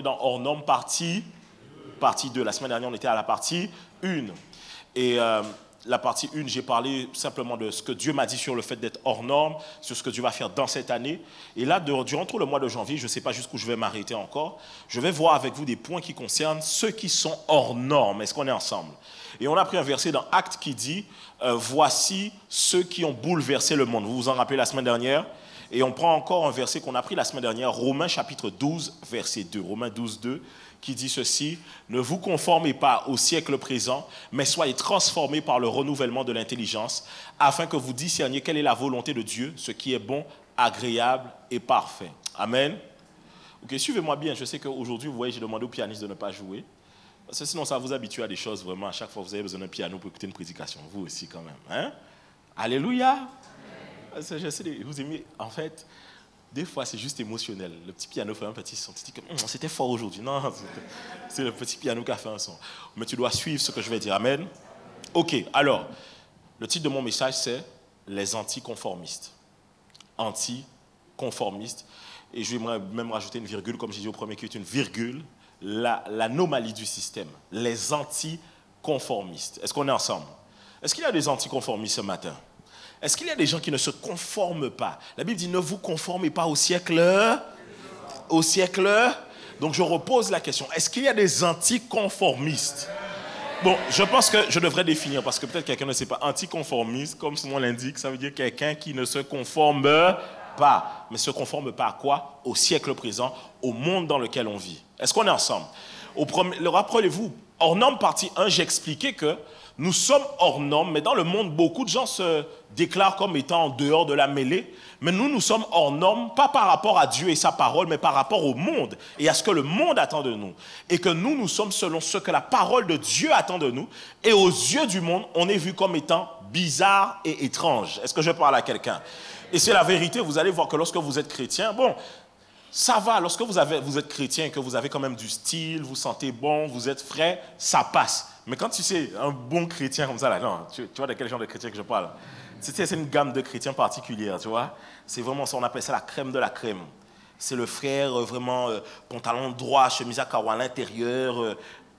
est dans hors norme, partie 2. La semaine dernière, on était à la partie 1. Et la partie 1, j'ai parlé simplement de ce que Dieu m'a dit sur le fait d'être hors norme, sur ce que Dieu va faire dans cette année. Et là, durant tout le mois de janvier, je ne sais pas jusqu'où je vais m'arrêter encore, je vais voir avec vous des points qui concernent ceux qui sont hors norme. Est-ce qu'on est ensemble? Et on a pris un verset dans Actes qui dit « Voici ceux qui ont bouleversé le monde ». Vous vous en rappelez la semaine dernière? Et on prend encore un verset qu'on a pris la semaine dernière, Romains chapitre 12, verset 2. Romains 12, 2, qui dit ceci, « Ne vous conformez pas au siècle présent, mais soyez transformés par le renouvellement de l'intelligence, afin que vous discerniez quelle est la volonté de Dieu, ce qui est bon, agréable et parfait. » Amen. Ok, suivez-moi bien. Je sais qu'aujourd'hui, vous voyez, j'ai demandé au pianiste de ne pas jouer. Parce que sinon, ça vous habitue à des choses vraiment. À chaque fois, vous avez besoin d'un piano pour écouter une prédication. Vous aussi, quand même. Hein? Alléluia. Je sais, vous aimez, en fait, des fois c'est juste émotionnel. Le petit piano fait un petit son. Tu dis que c'était fort aujourd'hui. Non, c'est le petit piano qui a fait un son. Mais tu dois suivre ce que je vais dire. Amen. Ok, alors, le titre de mon message c'est les anticonformistes. Anticonformistes. Et je vais même rajouter une virgule, comme j'ai dit au premier qui est une virgule, l'anomalie du système. Les anticonformistes. Est-ce qu'on est ensemble? Est-ce qu'il y a des anticonformistes ce matin? Est-ce qu'il y a des gens qui ne se conforment pas? La Bible dit, ne vous conformez pas au siècle. Au siècle. Donc je repose la question, est-ce qu'il y a des anticonformistes? Bon, je pense que je devrais définir, parce que peut-être quelqu'un ne sait pas. Anticonformiste, comme son nom l'indique, ça veut dire quelqu'un qui ne se conforme pas. Mais se conforme pas à quoi? Au siècle présent, au monde dans lequel on vit. Est-ce qu'on est ensemble? Rappelez-vous, hors norme partie 1, j'ai expliqué que nous sommes hors normes, mais dans le monde, beaucoup de gens se déclarent comme étant en dehors de la mêlée. Mais nous sommes hors normes, pas par rapport à Dieu et sa parole, mais par rapport au monde et à ce que le monde attend de nous. Et que nous sommes selon ce que la parole de Dieu attend de nous. Et aux yeux du monde, on est vu comme étant bizarre et étrange. Est-ce que je parle à quelqu'un? Et c'est la vérité, vous allez voir que lorsque vous êtes chrétien, bon, ça va, lorsque vous êtes chrétien et que vous avez quand même du style, vous sentez bon, vous êtes frais, ça passe. Mais quand tu sais, un bon chrétien comme ça, là, non, tu vois de quel genre de chrétien que je parle? C'est une gamme de chrétiens particulière, tu vois. C'est vraiment ça, on appelle ça la crème de la crème. C'est le frère vraiment pantalon droit, chemise à carreaux à l'intérieur,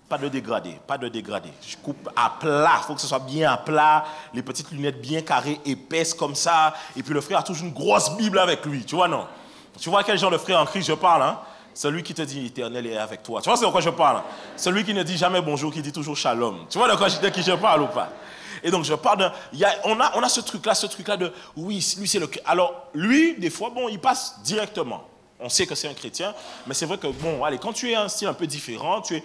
pas de dégradé, pas de dégradé. Je coupe à plat, il faut que ce soit bien à plat, les petites lunettes bien carrées, épaisses comme ça. Et puis le frère a toujours une grosse Bible avec lui, tu vois, non? Tu vois quel genre de frère en Christ je parle, hein? Celui qui te dit l'Éternel est avec toi. Tu vois de quoi je parle? Celui qui ne dit jamais bonjour, qui dit toujours shalom. Tu vois de qui je parle ou pas? Et donc je parle on a ce truc-là de oui, lui c'est le. Alors lui, des fois, bon, il passe directement. On sait que c'est un chrétien, mais c'est vrai que bon, allez, quand tu es un style un peu différent, tu es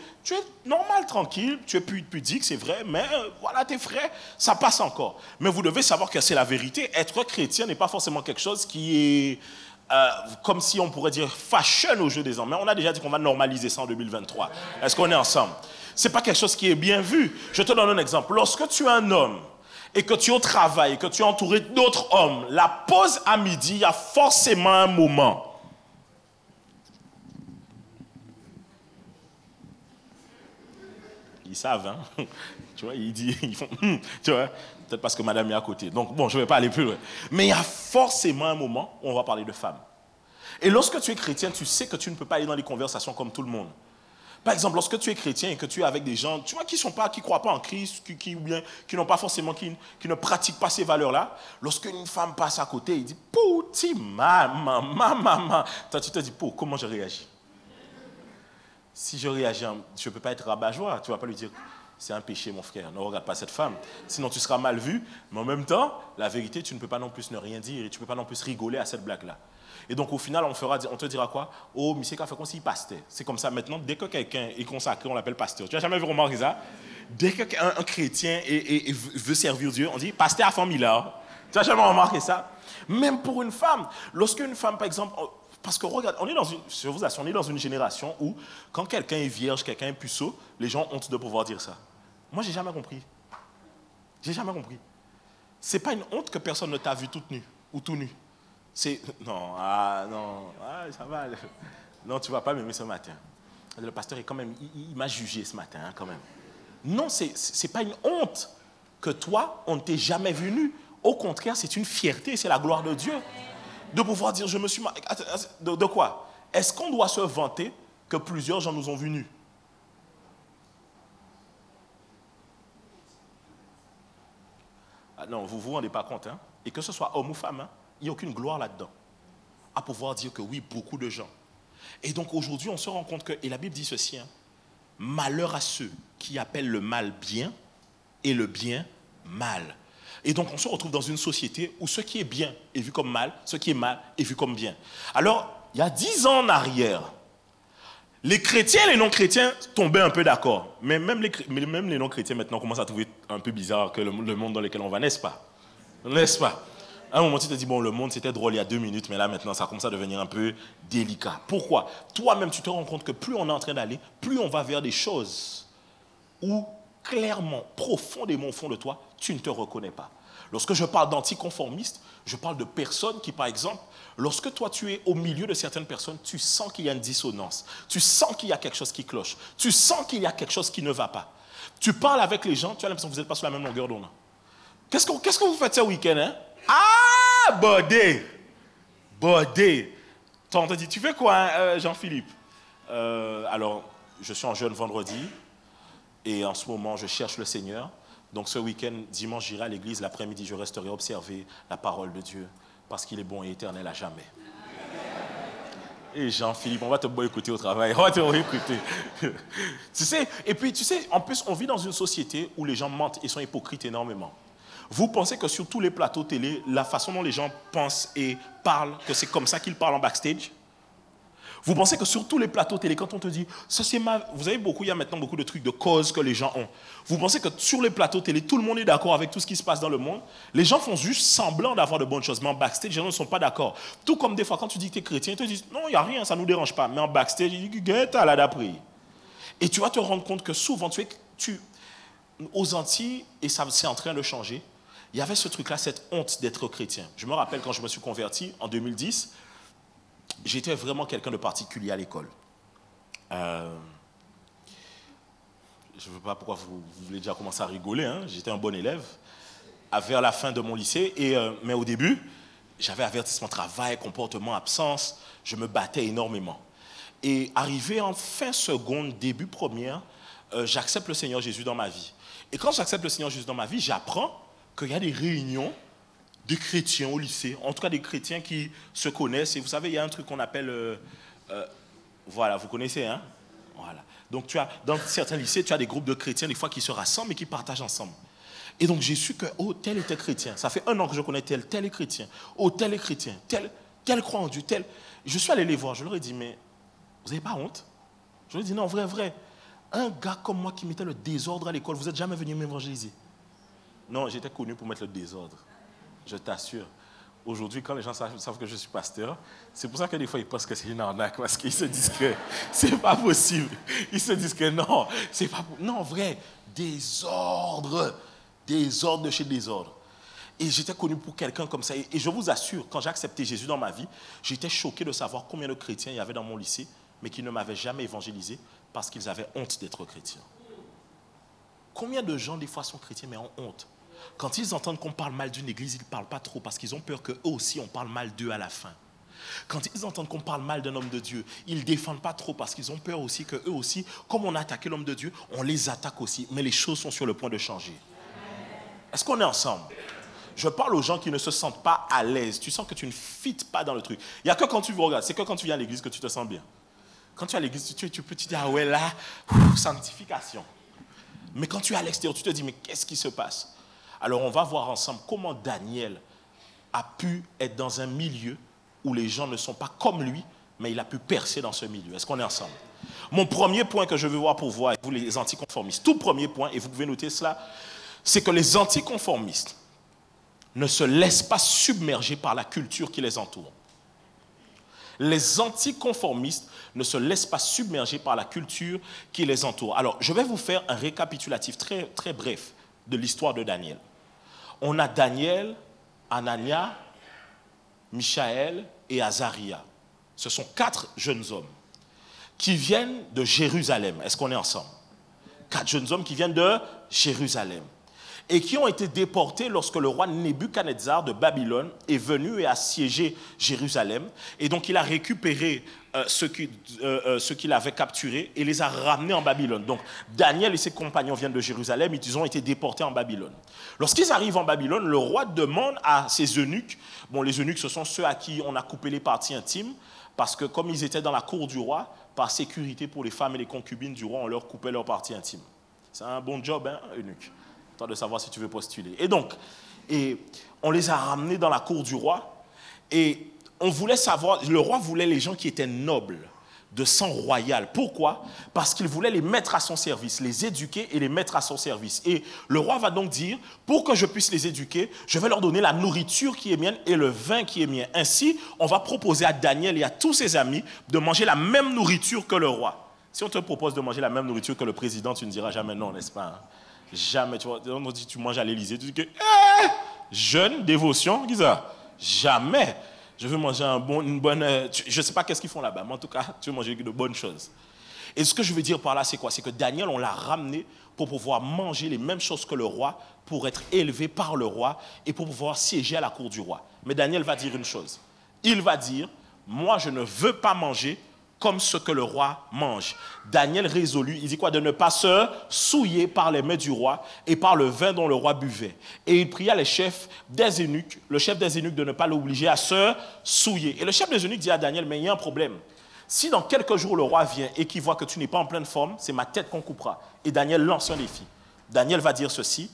normal, tranquille, tu es pudique, c'est vrai, mais voilà, t'es frais, ça passe encore. Mais vous devez savoir que c'est la vérité. Être chrétien n'est pas forcément quelque chose qui est comme si on pourrait dire fashion au jeu des hommes. Mais on a déjà dit qu'on va normaliser ça en 2023. Est-ce qu'on est ensemble? Ce n'est pas quelque chose qui est bien vu. Je te donne un exemple. Lorsque tu es un homme et que tu es au travail, et que tu es entouré d'autres hommes, la pause à midi, il y a forcément un moment. Ils savent, hein? Tu vois, ils font, tu vois, peut-être parce que madame est à côté. Donc, bon, je ne vais pas aller plus loin. Mais il y a forcément un moment où on va parler de femmes. Et lorsque tu es chrétien, tu sais que tu ne peux pas aller dans les conversations comme tout le monde. Par exemple, lorsque tu es chrétien et que tu es avec des gens, tu vois, qui ne croient pas en Christ, qui n'ont pas forcément, qui ne pratiquent pas ces valeurs-là, lorsque une femme passe à côté, il dit, pouti, maman. Toi, tu te dis, comment je réagis? Si je réagis, je ne peux pas être rabat-joie. Tu ne vas pas lui dire, c'est un péché, mon frère, ne regarde pas cette femme. Sinon, tu seras mal vu. Mais en même temps, la vérité, tu ne peux pas non plus ne rien dire et tu ne peux pas non plus rigoler à cette blague-là. Et donc, au final, on te dira quoi? Oh, monsieur, qu'a fait comme s'il pasteur. C'est comme ça maintenant, dès que quelqu'un est consacré, on l'appelle pasteur. Tu n'as jamais vu remarquer ça? Dès qu'un chrétien veut servir Dieu, on dit pasteur à famille là. Tu n'as jamais remarqué ça? Même pour une femme. Lorsqu'une femme, par exemple, parce que regarde, on est dans une génération où, quand quelqu'un est vierge, quelqu'un est puceau, les gens ont honte de pouvoir dire ça. Moi, j'ai jamais compris. C'est pas une honte que personne ne t'a vu toute nue ou tout nu. Non, ça va. Non, tu vas pas m'aimer ce matin. Le pasteur est quand même, il m'a jugé ce matin, hein, quand même. Non, c'est pas une honte que toi, on ne t'ait jamais vu nu. Au contraire, c'est une fierté, c'est la gloire de Dieu. De pouvoir dire, je me suis... De quoi? Est-ce qu'on doit se vanter que plusieurs gens nous ont vus nus. Ah non, vous ne vous rendez pas compte, hein? Et que ce soit homme ou femme, hein, il n'y a aucune gloire là-dedans. À pouvoir dire que oui, beaucoup de gens. Et donc aujourd'hui, on se rend compte que, et la Bible dit ceci, hein, malheur à ceux qui appellent le mal bien et le bien mal. Et donc on se retrouve dans une société où ce qui est bien est vu comme mal, ce qui est mal est vu comme bien. Alors, il y a 10 ans en arrière, les chrétiens et les non-chrétiens tombaient un peu d'accord. Mais même les non-chrétiens maintenant commencent à trouver un peu bizarre que le monde dans lequel on va, n'est-ce pas? N'est-ce pas? À un moment, tu te dis, bon, le monde, c'était drôle il y a 2 minutes, mais là, maintenant, ça commence à devenir un peu délicat. Pourquoi? Toi-même, tu te rends compte que plus on est en train d'aller, plus on va vers des choses où, clairement, profondément au fond de toi, tu ne te reconnais pas. Lorsque je parle d'anticonformistes, je parle de personnes qui, par exemple, lorsque toi, tu es au milieu de certaines personnes, tu sens qu'il y a une dissonance. Tu sens qu'il y a quelque chose qui cloche. Tu sens qu'il y a quelque chose qui ne va pas. Tu parles avec les gens, tu as l'impression que vous n'êtes pas sur la même longueur d'onde. Qu'est-ce que vous faites ce week-end, hein? Ah, Bodé. T'as dit, tu fais quoi, hein, Jean-Philippe? Alors, je suis en jeûne vendredi et en ce moment, je cherche le Seigneur. Donc ce week-end, dimanche, j'irai à l'église. L'après-midi, je resterai observer la parole de Dieu parce qu'il est bon et éternel à jamais. Et Jean-Philippe, on va te écouter au travail. On va te écouter. Tu sais, et puis, tu sais, en plus, on vit dans une société où les gens mentent et sont hypocrites énormément. Vous pensez que sur tous les plateaux télé, la façon dont les gens pensent et parlent, que c'est comme ça qu'ils parlent en backstage? Vous pensez que sur tous les plateaux télé, quand on te dit, ça c'est mal, vous avez beaucoup, il y a maintenant beaucoup de trucs de cause que les gens ont. Vous pensez que sur les plateaux télé, tout le monde est d'accord avec tout ce qui se passe dans le monde? Les gens font juste semblant d'avoir de bonnes choses, mais en backstage, les gens ne sont pas d'accord. Tout comme des fois, quand tu dis que tu es chrétien, ils te disent, non, il n'y a rien, ça ne nous dérange pas. Mais en backstage, ils disent, qu'est-ce que là d'après? Et tu vas te rendre compte que souvent, aux Antilles, et ça c'est en train de changer, il y avait ce truc-là, cette honte d'être chrétien. Je me rappelle quand je me suis converti en 2010, j'étais vraiment quelqu'un de particulier à l'école. Je ne sais pas pourquoi vous voulez déjà commencer à rigoler, hein? J'étais un bon élève. Vers la fin de mon lycée, mais au début, j'avais avertissement travail, comportement, absence, je me battais énormément. Et arrivé en fin seconde, début première, j'accepte le Seigneur Jésus dans ma vie. Et quand j'accepte le Seigneur Jésus dans ma vie, j'apprends qu'il y a des réunions de chrétiens au lycée, en tout cas des chrétiens qui se connaissent. Et vous savez, il y a un truc qu'on appelle... voilà, vous connaissez, hein? Voilà. Donc, dans certains lycées, tu as des groupes de chrétiens, des fois, qui se rassemblent et qui partagent ensemble. Et donc, j'ai su que, oh, tel était chrétien. Ça fait 1 an que je connais tel est chrétien. Oh, tel est chrétien. Tel croit en Dieu, tel... Je suis allé les voir, je leur ai dit, mais vous n'avez pas honte? Je leur ai dit, non, vrai. Un gars comme moi qui mettait le désordre à l'école, vous n'êtes jamais venu m'évangéliser? Non, j'étais connu pour mettre le désordre. Je t'assure. Aujourd'hui, quand les gens savent que je suis pasteur, c'est pour ça que des fois, ils pensent que c'est une arnaque, parce qu'ils se disent que c'est pas possible. Ils se disent que non, c'est pas possible. Non, vrai, désordre de chez désordre. Et j'étais connu pour quelqu'un comme ça. Et je vous assure, quand j'ai accepté Jésus dans ma vie, j'étais choqué de savoir combien de chrétiens il y avait dans mon lycée, mais qui ne m'avaient jamais évangélisé parce qu'ils avaient honte d'être chrétiens. Combien de gens, des fois, sont chrétiens, mais ont honte? Quand ils entendent qu'on parle mal d'une église, ils ne parlent pas trop parce qu'ils ont peur qu'eux aussi, on parle mal d'eux à la fin. Quand ils entendent qu'on parle mal d'un homme de Dieu, ils ne défendent pas trop parce qu'ils ont peur aussi qu'eux aussi, comme on a attaqué l'homme de Dieu, on les attaque aussi. Mais les choses sont sur le point de changer. Est-ce qu'on est ensemble? Je parle aux gens qui ne se sentent pas à l'aise. Tu sens que tu ne fites pas dans le truc. Il n'y a que quand tu regardes, c'est que quand tu viens à l'église que tu te sens bien. Quand tu es à l'église, tu peux te dire, ah ouais là, sanctification. Mais quand tu es à l'extérieur, tu te dis, mais qu'est-ce qui se passe? Alors on va voir ensemble comment Daniel a pu être dans un milieu où les gens ne sont pas comme lui, mais il a pu percer dans ce milieu. Est-ce qu'on est ensemble? Mon premier point que je veux voir pour vous, vous les anticonformistes, tout premier point, et vous pouvez noter cela, c'est que les anticonformistes ne se laissent pas submerger par la culture qui les entoure. Les anticonformistes ne se laissent pas submerger par la culture qui les entoure. Alors, je vais vous faire un récapitulatif très, très bref de l'histoire de Daniel. On a Daniel, Anania, Michaël et Azaria. Ce sont 4 jeunes hommes qui viennent de Jérusalem. Est-ce qu'on est ensemble? 4 jeunes hommes qui viennent de Jérusalem. et qui ont été déportés lorsque le roi Nebuchadnezzar de Babylone est venu et a siégé Jérusalem. Et donc il a récupéré ceux qu'il avait capturés et les a ramenés en Babylone. Donc Daniel et ses compagnons viennent de Jérusalem, ils ont été déportés en Babylone. Lorsqu'ils arrivent en Babylone, le roi demande à ses eunuques, bon les eunuques ce sont ceux à qui on a coupé les parties intimes, parce que comme ils étaient dans la cour du roi, par sécurité pour les femmes et les concubines du roi, on leur coupait leurs parties intimes. C'est un bon job, hein, eunuque. Toi de savoir si tu veux postuler. Et donc, on les a ramenés dans la cour du roi, et on voulait savoir, le roi voulait les gens qui étaient nobles, de sang royal. Pourquoi? Parce qu'il voulait les mettre à son service, les éduquer et les mettre à son service. Et le roi va donc dire, pour que je puisse les éduquer, je vais leur donner la nourriture qui est mienne et le vin qui est mien. Ainsi, on va proposer à Daniel et à tous ses amis de manger la même nourriture que le roi. Si on te propose de manger la même nourriture que le président, tu ne diras jamais non, n'est-ce pas? Hein? Jamais. Tu vois, on dit tu manges à l'Élysée, tu dis que jeûne, dévotion, qu'est-ce que ça? Jamais. Je veux manger une bonne... je ne sais pas qu'est-ce qu'ils font là-bas, mais en tout cas, tu veux manger de bonnes choses. Et ce que je veux dire par là, c'est quoi? C'est que Daniel, on l'a ramené pour pouvoir manger les mêmes choses que le roi, pour être élevé par le roi et pour pouvoir siéger à la cour du roi. Mais Daniel va dire une chose. Il va dire, moi, je ne veux pas manger comme ce que le roi mange. Daniel résolut, il dit quoi? De ne pas se souiller par les mets du roi et par le vin dont le roi buvait. Et il pria les chefs des eunuques, le chef des eunuques de ne pas l'obliger à se souiller. Et le chef des eunuques dit à Daniel, mais il y a un problème. Si dans quelques jours le roi vient et qu'il voit que tu n'es pas en pleine forme, c'est ma tête qu'on coupera. Et Daniel lance un défi. Daniel va dire ceci,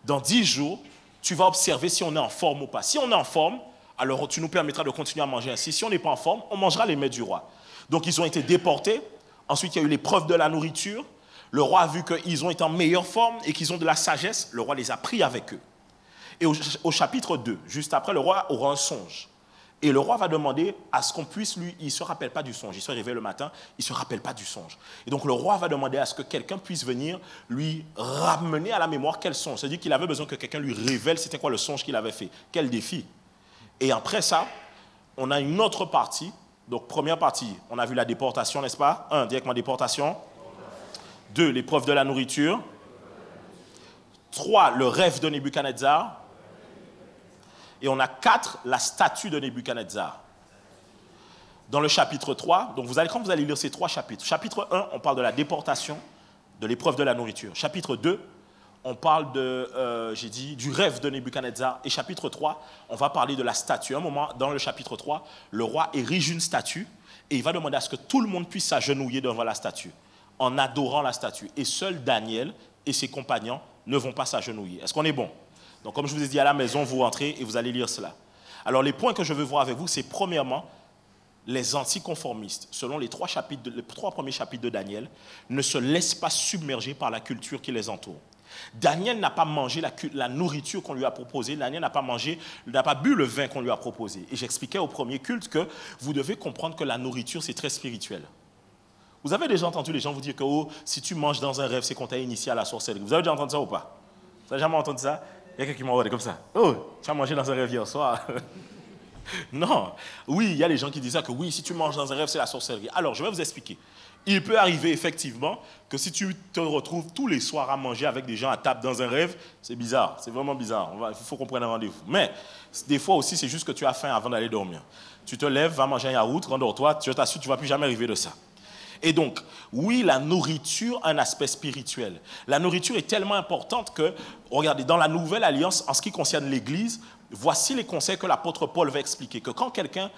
dans 10 jours, tu vas observer si on est en forme ou pas. Si on est en forme, alors tu nous permettras de continuer à manger ainsi. Si on n'est pas en forme, on mangera les mets du roi. Donc, ils ont été déportés. Ensuite, il y a eu l'épreuve de la nourriture. Le roi a vu qu'ils ont été en meilleure forme et qu'ils ont de la sagesse. Le roi les a pris avec eux. Et au chapitre 2, juste après, le roi aura un songe. Et le roi va demander à ce qu'on puisse, lui, il ne se rappelle pas du songe. Il se réveille le matin, il ne se rappelle pas du songe. Et donc, le roi va demander à ce que quelqu'un puisse venir lui ramener à la mémoire quel songe. C'est-à-dire qu'il avait besoin que quelqu'un lui révèle c'était quoi le songe qu'il avait fait. Quel défi. Et après ça, on a une autre partie. Donc, première partie, on a vu la déportation, n'est-ce pas? 1, directement déportation. 2, l'épreuve de la nourriture. 3, le rêve de Nebuchadnezzar. Et on a 4, la statue de Nebuchadnezzar. Dans le chapitre 3, donc quand vous allez lire ces 3 chapitres, chapitre 1, on parle de la déportation, de l'épreuve de la nourriture. Chapitre 2, on parle du rêve de Nebuchadnezzar. Et chapitre 3, on va parler de la statue. À un moment, dans le chapitre 3, le roi érige une statue et il va demander à ce que tout le monde puisse s'agenouiller devant la statue, en adorant la statue. Et seul Daniel et ses compagnons ne vont pas s'agenouiller. Est-ce qu'on est bon? Donc, comme je vous ai dit à la maison, vous rentrez et vous allez lire cela. Alors, les points que je veux voir avec vous, c'est premièrement, les anticonformistes, selon les 3 premiers chapitres de Daniel, ne se laissent pas submerger par la culture qui les entoure. Daniel n'a pas mangé la nourriture qu'on lui a proposée. Daniel n'a pas bu le vin qu'on lui a proposé. Et j'expliquais au premier culte que vous devez comprendre que la nourriture, c'est très spirituel. Vous avez déjà entendu les gens vous dire que si tu manges dans un rêve, c'est qu'on t'a initié à la sorcellerie. Vous avez déjà entendu ça ou pas? Vous avez jamais entendu ça? Il y a quelqu'un qui m'a regardé comme ça. Oh, tu as mangé dans un rêve hier soir. Non. Oui, il y a des gens qui disent ça, que oui, si tu manges dans un rêve, c'est la sorcellerie. Alors, je vais vous expliquer. Il peut arriver effectivement que si tu te retrouves tous les soirs à manger avec des gens à table dans un rêve, c'est bizarre, c'est vraiment bizarre. Il faut qu'on prenne un rendez-vous. Mais des fois aussi, c'est juste que tu as faim avant d'aller dormir. Tu te lèves, vas manger un yaourt, rendors-toi, je t'assure, tu ne vas plus jamais arriver de ça. Et donc, oui, la nourriture a un aspect spirituel. La nourriture est tellement importante que, regardez, dans la Nouvelle Alliance, en ce qui concerne l'Église, voici les conseils que l'apôtre Paul va expliquer. Que quand quelqu'un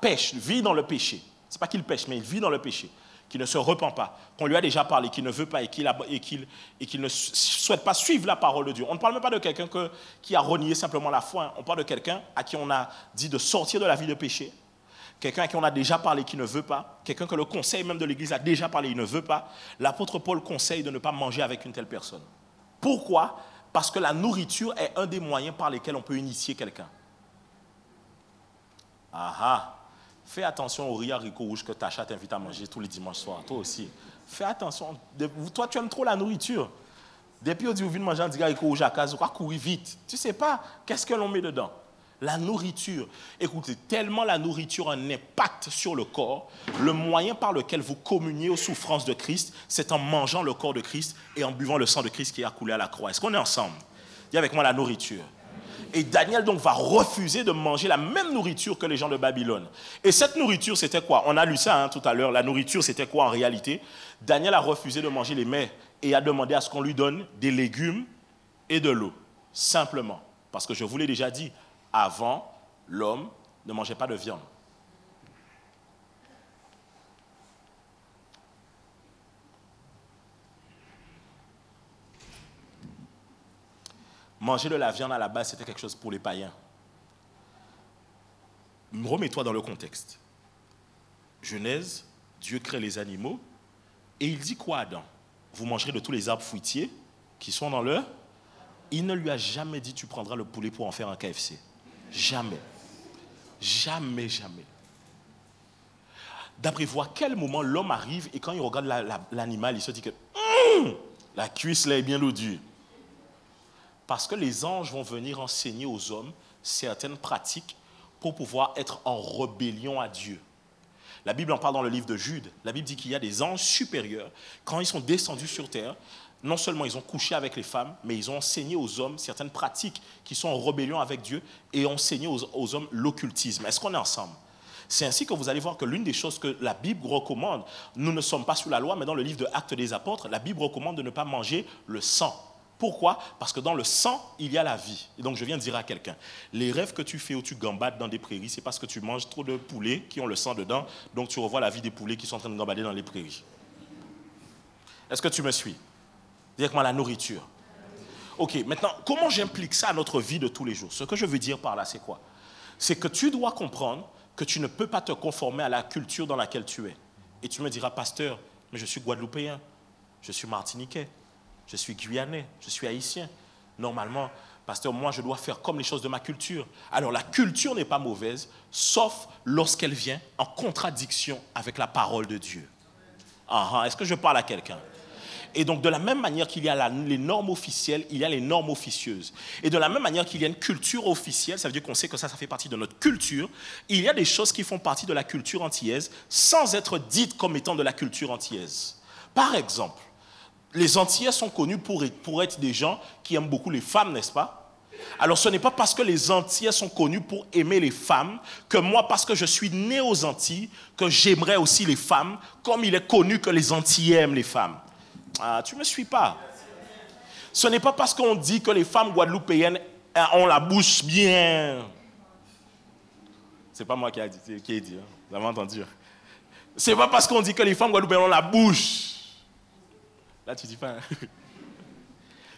pêche, vit dans le péché, ce n'est pas qu'il pêche, mais il vit dans le péché, qu'il ne se repent pas, qu'on lui a déjà parlé, qu'il ne veut pas et qu'il ne souhaite pas suivre la parole de Dieu. On ne parle même pas de quelqu'un qui a renié simplement la foi. On parle de quelqu'un à qui on a dit de sortir de la vie de péché. Quelqu'un à qui on a déjà parlé qui ne veut pas, quelqu'un que le conseil même de l'Église a déjà parlé, il ne veut pas, l'apôtre Paul conseille de ne pas manger avec une telle personne. Pourquoi? Parce que la nourriture est un des moyens par lesquels on peut initier quelqu'un. Fais attention au riz haricot rouge que Tacha t'invite à manger tous les dimanches soirs, toi aussi. Fais attention, toi tu aimes trop la nourriture. Depuis on dit, on vient manger un haricot rouge à casa, on va courir vite. Tu ne sais pas, qu'est-ce que l'on met dedans? La nourriture. Écoutez, tellement la nourriture a un impact sur le corps, le moyen par lequel vous communiez aux souffrances de Christ, c'est en mangeant le corps de Christ et en buvant le sang de Christ qui a coulé à la croix. Est-ce qu'on est ensemble? Dis avec moi la nourriture. Et Daniel donc va refuser de manger la même nourriture que les gens de Babylone. Et cette nourriture, c'était quoi? On a lu ça tout à l'heure. La nourriture, c'était quoi en réalité? Daniel a refusé de manger les mets et a demandé à ce qu'on lui donne des légumes et de l'eau. Simplement. Parce que je vous l'ai déjà dit, avant, l'homme ne mangeait pas de viande. Manger de la viande à la base, c'était quelque chose pour les païens. Remets-toi dans le contexte. Genèse, Dieu crée les animaux et il dit quoi à Adam? Vous mangerez de tous les arbres fruitiers qui sont dans le... Il ne lui a jamais dit tu prendras le poulet pour en faire un KFC. Jamais. Jamais, jamais. D'après vous, à quel moment l'homme arrive et quand il regarde l'animal, il se dit que la cuisse là est bien odieuse. Parce que les anges vont venir enseigner aux hommes certaines pratiques pour pouvoir être en rébellion à Dieu. La Bible en parle dans le livre de Jude. La Bible dit qu'il y a des anges supérieurs. Quand ils sont descendus sur terre, non seulement ils ont couché avec les femmes, mais ils ont enseigné aux hommes certaines pratiques qui sont en rébellion avec Dieu et enseigné aux hommes l'occultisme. Est-ce qu'on est ensemble? C'est ainsi que vous allez voir que l'une des choses que la Bible recommande, nous ne sommes pas sous la loi, mais dans le livre de Actes des Apôtres, la Bible recommande de ne pas manger le sang. Pourquoi? Parce que dans le sang, il y a la vie. Et donc je viens de dire à quelqu'un, les rêves que tu fais où tu gambades dans des prairies, c'est parce que tu manges trop de poulets qui ont le sang dedans, donc tu revois la vie des poulets qui sont en train de gambader dans les prairies. Est-ce que tu me suis? Dis avec moi la nourriture. Ok, maintenant, comment j'implique ça à notre vie de tous les jours? Ce que je veux dire par là, c'est quoi? C'est que tu dois comprendre que tu ne peux pas te conformer à la culture dans laquelle tu es. Et tu me diras, pasteur, mais je suis guadeloupéen, je suis martiniquais, je suis guyanais, je suis haïtien. Normalement, pasteur, moi, je dois faire comme les choses de ma culture. Alors, la culture n'est pas mauvaise, sauf lorsqu'elle vient en contradiction avec la parole de Dieu. Est-ce que je parle à quelqu'un? Et donc, de la même manière qu'il y a les normes officielles, il y a les normes officieuses. Et de la même manière qu'il y a une culture officielle, ça veut dire qu'on sait que ça fait partie de notre culture, il y a des choses qui font partie de la culture antillaise sans être dites comme étant de la culture antillaise. Par exemple, les Antillais sont connus pour être des gens qui aiment beaucoup les femmes, n'est-ce pas? Alors ce n'est pas parce que les Antillais sont connus pour aimer les femmes que moi, parce que je suis né aux Antilles, que j'aimerais aussi les femmes, comme il est connu que les Antillais aiment les femmes. Ah, tu ne me suis pas. Ce n'est pas parce qu'on dit que les femmes guadeloupéennes ont la bouche bien... C'est pas moi qui ai dit, hein. Vous avez entendu. C'est pas parce qu'on dit que les femmes guadeloupéennes ont la bouche... Là, tu dis pas...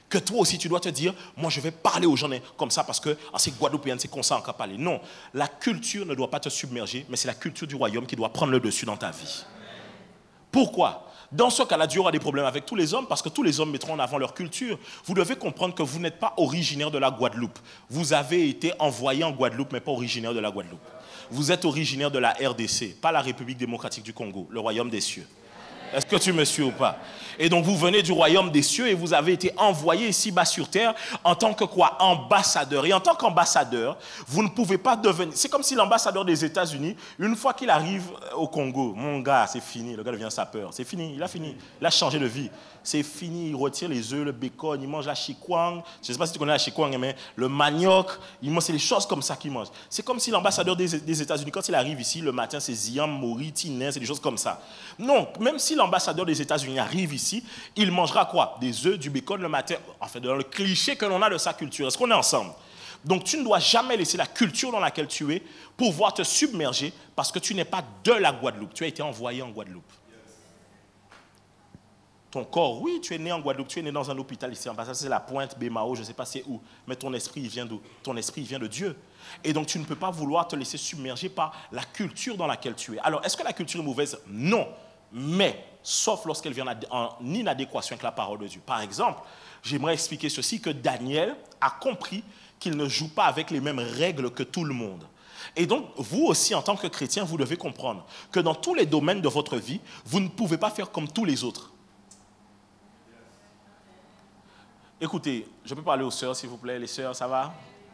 que toi aussi, tu dois te dire, moi, je vais parler aux gens comme ça parce que c'est guadeloupéen, c'est comme ça qu'on parler. Non, la culture ne doit pas te submerger, mais c'est la culture du royaume qui doit prendre le dessus dans ta vie. Pourquoi? Dans ce cas-là, Dieu aura des problèmes avec tous les hommes parce que tous les hommes mettront en avant leur culture. Vous devez comprendre que vous n'êtes pas originaire de la Guadeloupe. Vous avez été envoyé en Guadeloupe, mais pas originaire de la Guadeloupe. Vous êtes originaire de la RDC, pas la République démocratique du Congo, le royaume des cieux. Est-ce que tu me suis ou pas? Et donc vous venez du royaume des cieux et vous avez été envoyé ici-bas sur terre en tant que quoi? Ambassadeur. Et en tant qu'ambassadeur, vous ne pouvez pas devenir... C'est comme si l'ambassadeur des États-Unis, une fois qu'il arrive au Congo, mon gars, c'est fini, le gars devient sapeur. C'est fini, il a fini. Il a changé de vie. C'est fini, il retire les œufs, le bacon, il mange la chikwang. Je ne sais pas si tu connais la chikwang, mais le manioc, il mange, c'est les choses comme ça qu'il mange. C'est comme si l'ambassadeur des États-Unis, quand il arrive ici, le matin, c'est Ziam, Mori, Tinin, c'est des choses comme ça. Non, même si l'ambassadeur des États-Unis arrive ici, il mangera quoi? Des œufs, du bacon le matin. En fait, dans le cliché que l'on a de sa culture. Est-ce qu'on est ensemble? Donc, tu ne dois jamais laisser la culture dans laquelle tu es pouvoir te submerger parce que tu n'es pas de la Guadeloupe. Tu as été envoyé en Guadeloupe. Ton corps, oui, tu es né en Guadeloupe, tu es né dans un hôpital ici en bas, ça c'est la Pointe, Bémao, je ne sais pas c'est où, mais ton esprit il vient d'où? Ton esprit il vient de Dieu. Et donc tu ne peux pas vouloir te laisser submerger par la culture dans laquelle tu es. Alors, est-ce que la culture est mauvaise? Non, mais sauf lorsqu'elle vient en inadéquation avec la parole de Dieu. Par exemple, j'aimerais expliquer ceci, que Daniel a compris qu'il ne joue pas avec les mêmes règles que tout le monde. Et donc, vous aussi, en tant que chrétien, vous devez comprendre que dans tous les domaines de votre vie, vous ne pouvez pas faire comme tous les autres. Écoutez, je peux parler aux sœurs, s'il vous plaît. Les sœurs, ça va?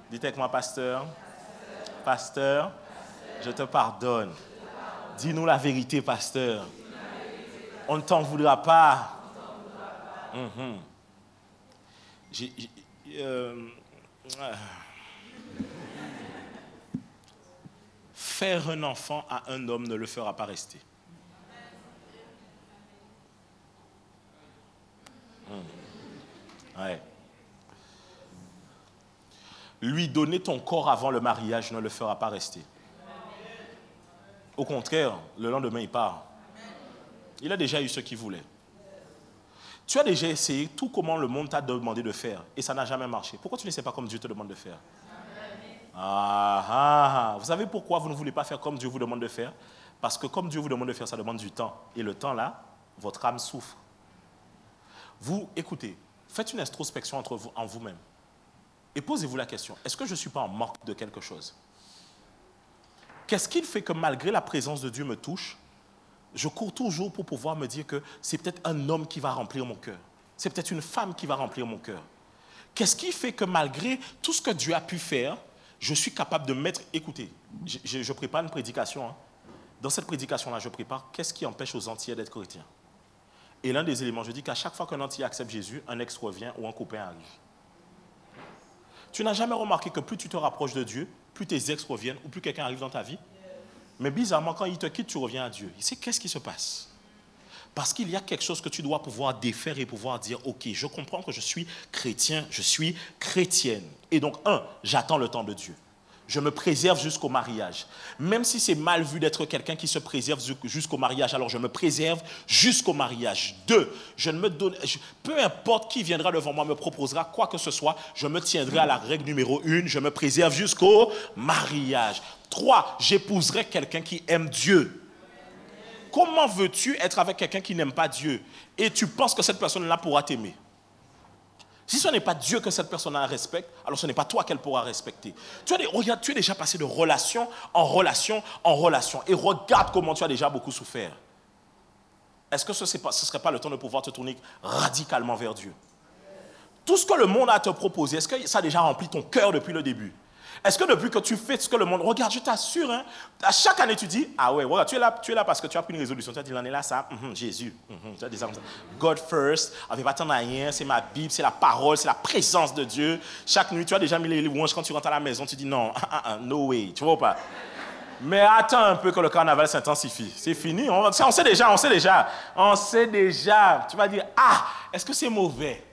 Dites avec moi, pasteur. Pasteur, je te pardonne. Dis-nous la vérité, pasteur. On ne t'en voudra pas. Mhm. Faire un enfant à un homme ne le fera pas rester. Ouais. Lui donner ton corps avant le mariage ne le fera pas rester. Au contraire, le lendemain, il part. Il a déjà eu ce qu'il voulait. Tu as déjà essayé tout comment le monde t'a demandé de faire et ça n'a jamais marché. Pourquoi tu ne sais pas comme Dieu te demande de faire? Vous savez pourquoi vous ne voulez pas faire comme Dieu vous demande de faire? Parce que comme Dieu vous demande de faire, ça demande du temps. Et le temps là, votre âme souffre. Vous, écoutez, faites une introspection en vous-même. Et posez-vous la question, est-ce que je ne suis pas en manque de quelque chose? Qu'est-ce qui fait que malgré la présence de Dieu me touche, je cours toujours pour pouvoir me dire que c'est peut-être un homme qui va remplir mon cœur. C'est peut-être une femme qui va remplir mon cœur. Qu'est-ce qui fait que malgré tout ce que Dieu a pu faire, je suis capable de mettre... Écoutez, je prépare une prédication. Hein. Dans cette prédication-là, je prépare qu'est-ce qui empêche aux Antillais d'être chrétiens. Et l'un des éléments, je dis qu'à chaque fois qu'un Antillais accepte Jésus, un ex revient ou un copain arrive. Tu n'as jamais remarqué que plus tu te rapproches de Dieu, plus tes ex reviennent ou plus quelqu'un arrive dans ta vie? Mais bizarrement, quand il te quitte, tu reviens à Dieu. Il sait qu'est-ce qui se passe? Parce qu'il y a quelque chose que tu dois pouvoir défaire et pouvoir dire, ok, je comprends que je suis chrétien, je suis chrétienne. Et donc, j'attends le temps de Dieu. Je me préserve jusqu'au mariage. Même si c'est mal vu d'être quelqu'un qui se préserve jusqu'au mariage, alors je me préserve jusqu'au mariage. 2, je ne me donne, peu importe qui viendra devant moi, me proposera quoi que ce soit, je me tiendrai à la règle numéro 1, je me préserve jusqu'au mariage. 3, j'épouserai quelqu'un qui aime Dieu. Comment veux-tu être avec quelqu'un qui n'aime pas Dieu et tu penses que cette personne-là pourra t'aimer? Si ce n'est pas Dieu que cette personne-là respecte, alors ce n'est pas toi qu'elle pourra respecter. Regarde, tu es déjà passé de relation en relation en relation. Et regarde comment tu as déjà beaucoup souffert. Est-ce que ce ne serait pas le temps de pouvoir te tourner radicalement vers Dieu? Tout ce que le monde a à te proposer, est-ce que ça a déjà rempli ton cœur depuis le début? Est-ce que depuis que tu fais ce que le monde... Regarde, je t'assure, hein, à chaque année tu dis, ah ouais, regarde, tu es là parce que tu as pris une résolution. Tu as dit, l'année là, ça, Jésus. Tu as dit ça comme ça. God first, avec pas tant rien, c'est ma Bible, c'est la parole, c'est la présence de Dieu. Chaque nuit, tu as déjà mis les louanges. Quand tu rentres à la maison, tu dis, non, no way, tu vois pas. Mais attends un peu que le carnaval s'intensifie. C'est fini, on sait déjà. Tu vas dire, est-ce que c'est mauvais?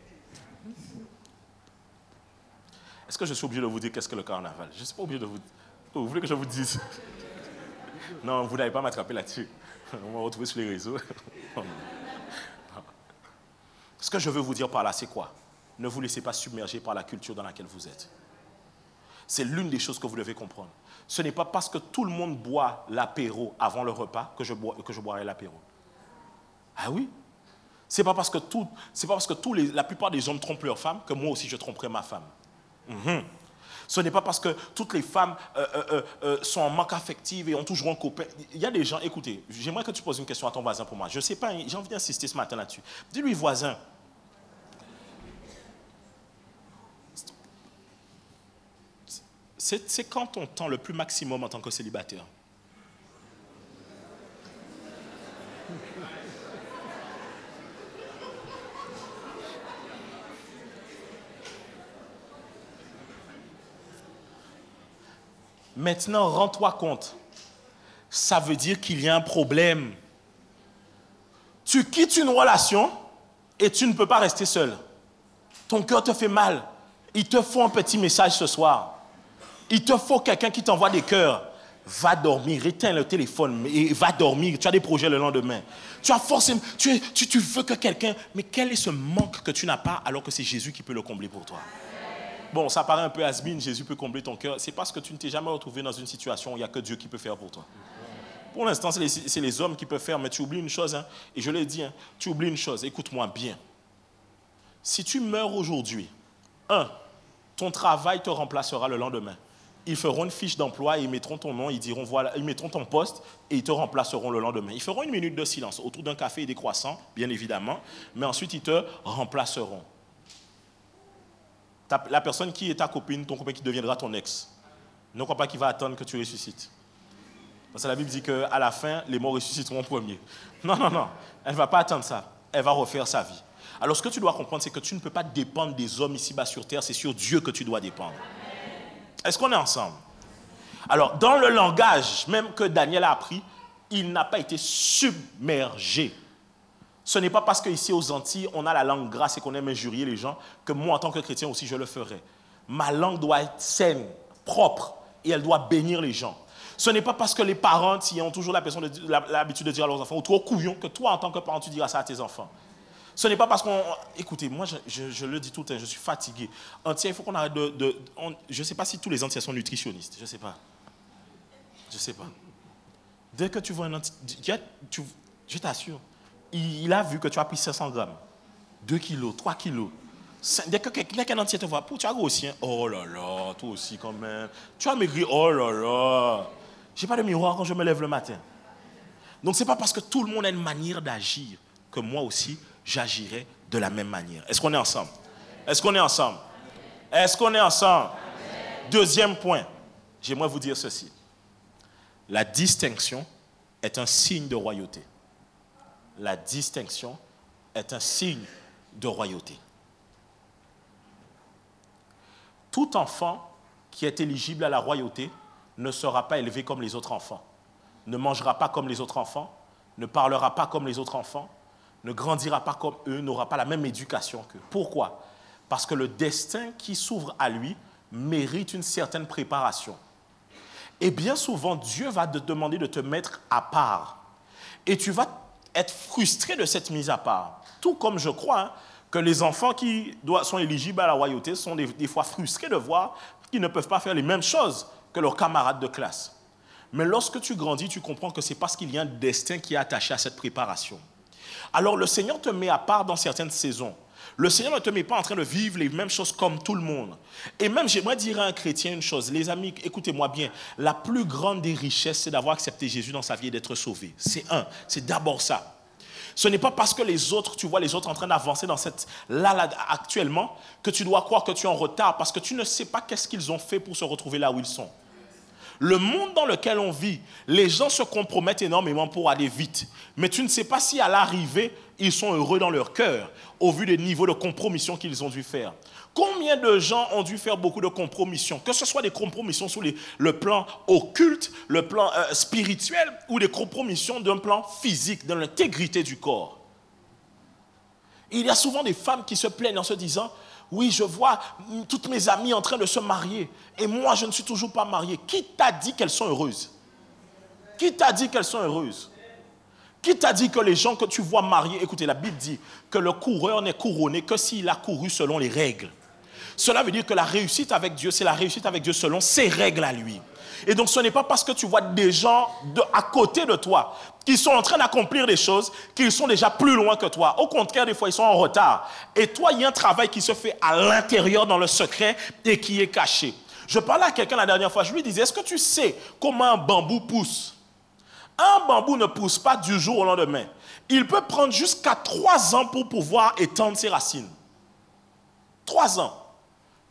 Est-ce que je suis obligé de vous dire qu'est-ce que le carnaval? Je ne suis pas obligé de vous... Vous voulez que je vous dise? Non, vous n'allez pas m'attraper là-dessus. On va retrouver sur les réseaux. Ce que je veux vous dire par là, c'est quoi? Ne vous laissez pas submerger par la culture dans laquelle vous êtes. C'est l'une des choses que vous devez comprendre. Ce n'est pas parce que tout le monde boit l'apéro avant le repas que je boirai l'apéro. Ah oui? C'est pas parce que la plupart des hommes trompent leur femme que moi aussi je tromperai ma femme. Ce n'est pas parce que toutes les femmes sont en manque affectif et ont toujours un copain. Il y a des gens, écoutez, j'aimerais que tu poses une question à ton voisin pour moi. Je ne sais pas, j'ai envie d'insister ce matin là-dessus. Dis-lui, voisin, c'est quand ton temps le plus maximum en tant que célibataire? Maintenant, rends-toi compte. Ça veut dire qu'il y a un problème. Tu quittes une relation et tu ne peux pas rester seul. Ton cœur te fait mal. Il te faut un petit message ce soir. Il te faut quelqu'un qui t'envoie des cœurs. Va dormir, éteins le téléphone et va dormir. Tu as des projets le lendemain. Tu as forcément, tu veux que quelqu'un... Mais quel est ce manque que tu n'as pas alors que c'est Jésus qui peut le combler pour toi? Bon, ça paraît un peu has-been, Jésus peut combler ton cœur. C'est parce que tu ne t'es jamais retrouvé dans une situation où il n'y a que Dieu qui peut faire pour toi. Pour l'instant, c'est les hommes qui peuvent faire, mais tu oublies une chose, hein, et je l'ai dit, hein, tu oublies une chose, écoute-moi bien. Si tu meurs aujourd'hui, ton travail te remplacera le lendemain. Ils feront une fiche d'emploi et ils mettront ton nom, ils diront voilà, ils mettront ton poste et ils te remplaceront le lendemain. Ils feront une minute de silence autour d'un café et des croissants, bien évidemment, mais ensuite ils te remplaceront. La personne qui est ta copine, ton copain qui deviendra ton ex. Ne crois pas qu'il va attendre que tu ressuscites. Parce que la Bible dit qu'à la fin, les morts ressusciteront en premier. Non, non, non. Elle ne va pas attendre ça. Elle va refaire sa vie. Alors ce que tu dois comprendre, c'est que tu ne peux pas dépendre des hommes ici-bas sur terre. C'est sur Dieu que tu dois dépendre. Est-ce qu'on est ensemble? Alors, dans le langage même que Daniel a appris, il n'a pas été submergé. Ce n'est pas parce qu'ici aux Antilles, on a la langue grasse et qu'on aime injurier les gens que moi, en tant que chrétien aussi, je le ferai. Ma langue doit être saine, propre, et elle doit bénir les gens. Ce n'est pas parce que les parents qui ont toujours l'habitude de dire à leurs enfants, ou trop couillon, que toi, en tant que parent, tu diras ça à tes enfants. Ce n'est pas parce qu'on... Écoutez, moi, je le dis tout le temps, je suis fatigué. Entier, il faut qu'on arrête je ne sais pas si tous les entiers sont nutritionnistes. Je ne sais pas. Je ne sais pas. Dès que tu vois un entier... Je t'assure, il a vu que tu as pris 500 grammes, 2 kilos, 3 kilos. Dès qu'un entier te voit, tu as grossi. Hein? Oh là là, toi aussi quand même. Tu as maigri, oh là là. Je n'ai pas de miroir quand je me lève le matin. Donc ce n'est pas parce que tout le monde a une manière d'agir que moi aussi, j'agirai de la même manière. Est-ce qu'on est ensemble? Est-ce qu'on est ensemble? Est-ce qu'on est ensemble? Deuxième point, j'aimerais vous dire ceci. La distinction est un signe de royauté. La distinction est un signe de royauté. Tout enfant qui est éligible à la royauté ne sera pas élevé comme les autres enfants, ne mangera pas comme les autres enfants, ne parlera pas comme les autres enfants, ne grandira pas comme eux, n'aura pas la même éducation qu'eux. Pourquoi? Parce que le destin qui s'ouvre à lui mérite une certaine préparation. Et bien souvent, Dieu va te demander de te mettre à part. Et tu vas être frustré de cette mise à part. Tout comme je crois que les enfants qui sont éligibles à la royauté sont des fois frustrés de voir qu'ils ne peuvent pas faire les mêmes choses que leurs camarades de classe. Mais lorsque tu grandis, tu comprends que c'est parce qu'il y a un destin qui est attaché à cette préparation. Alors le Seigneur te met à part dans certaines saisons. Le Seigneur ne te met pas en train de vivre les mêmes choses comme tout le monde. Et même, j'aimerais dire à un chrétien une chose. Les amis, écoutez-moi bien. La plus grande des richesses, c'est d'avoir accepté Jésus dans sa vie et d'être sauvé. C'est d'abord ça. Ce n'est pas parce que les autres, tu vois les autres en train d'avancer dans là actuellement, que tu dois croire que tu es en retard parce que tu ne sais pas qu'est-ce qu'ils ont fait pour se retrouver là où ils sont. Le monde dans lequel on vit, les gens se compromettent énormément pour aller vite. Mais tu ne sais pas si à l'arrivée, ils sont heureux dans leur cœur, au vu des niveaux de compromission qu'ils ont dû faire. Combien de gens ont dû faire beaucoup de compromissions, que ce soit des compromissions sur le plan occulte, le plan spirituel, ou des compromissions d'un plan physique, de l'intégrité du corps. Il y a souvent des femmes qui se plaignent en se disant... Oui, je vois toutes mes amies en train de se marier. Et moi, je ne suis toujours pas mariée. Qui t'a dit qu'elles sont heureuses? Qui t'a dit qu'elles sont heureuses? Qui t'a dit que les gens que tu vois mariés... Écoutez, la Bible dit que le coureur n'est couronné que s'il a couru selon les règles. Cela veut dire que la réussite avec Dieu, c'est la réussite avec Dieu selon ses règles à lui. Et donc, ce n'est pas parce que tu vois des gens à côté de toi qui sont en train d'accomplir des choses qu'ils sont déjà plus loin que toi. Au contraire, des fois, ils sont en retard. Et toi, il y a un travail qui se fait à l'intérieur, dans le secret, et qui est caché. Je parlais à quelqu'un la dernière fois, je lui disais, est-ce que tu sais comment un bambou pousse? Un bambou ne pousse pas du jour au lendemain. Il peut prendre jusqu'à 3 ans pour pouvoir étendre ses racines. 3 ans.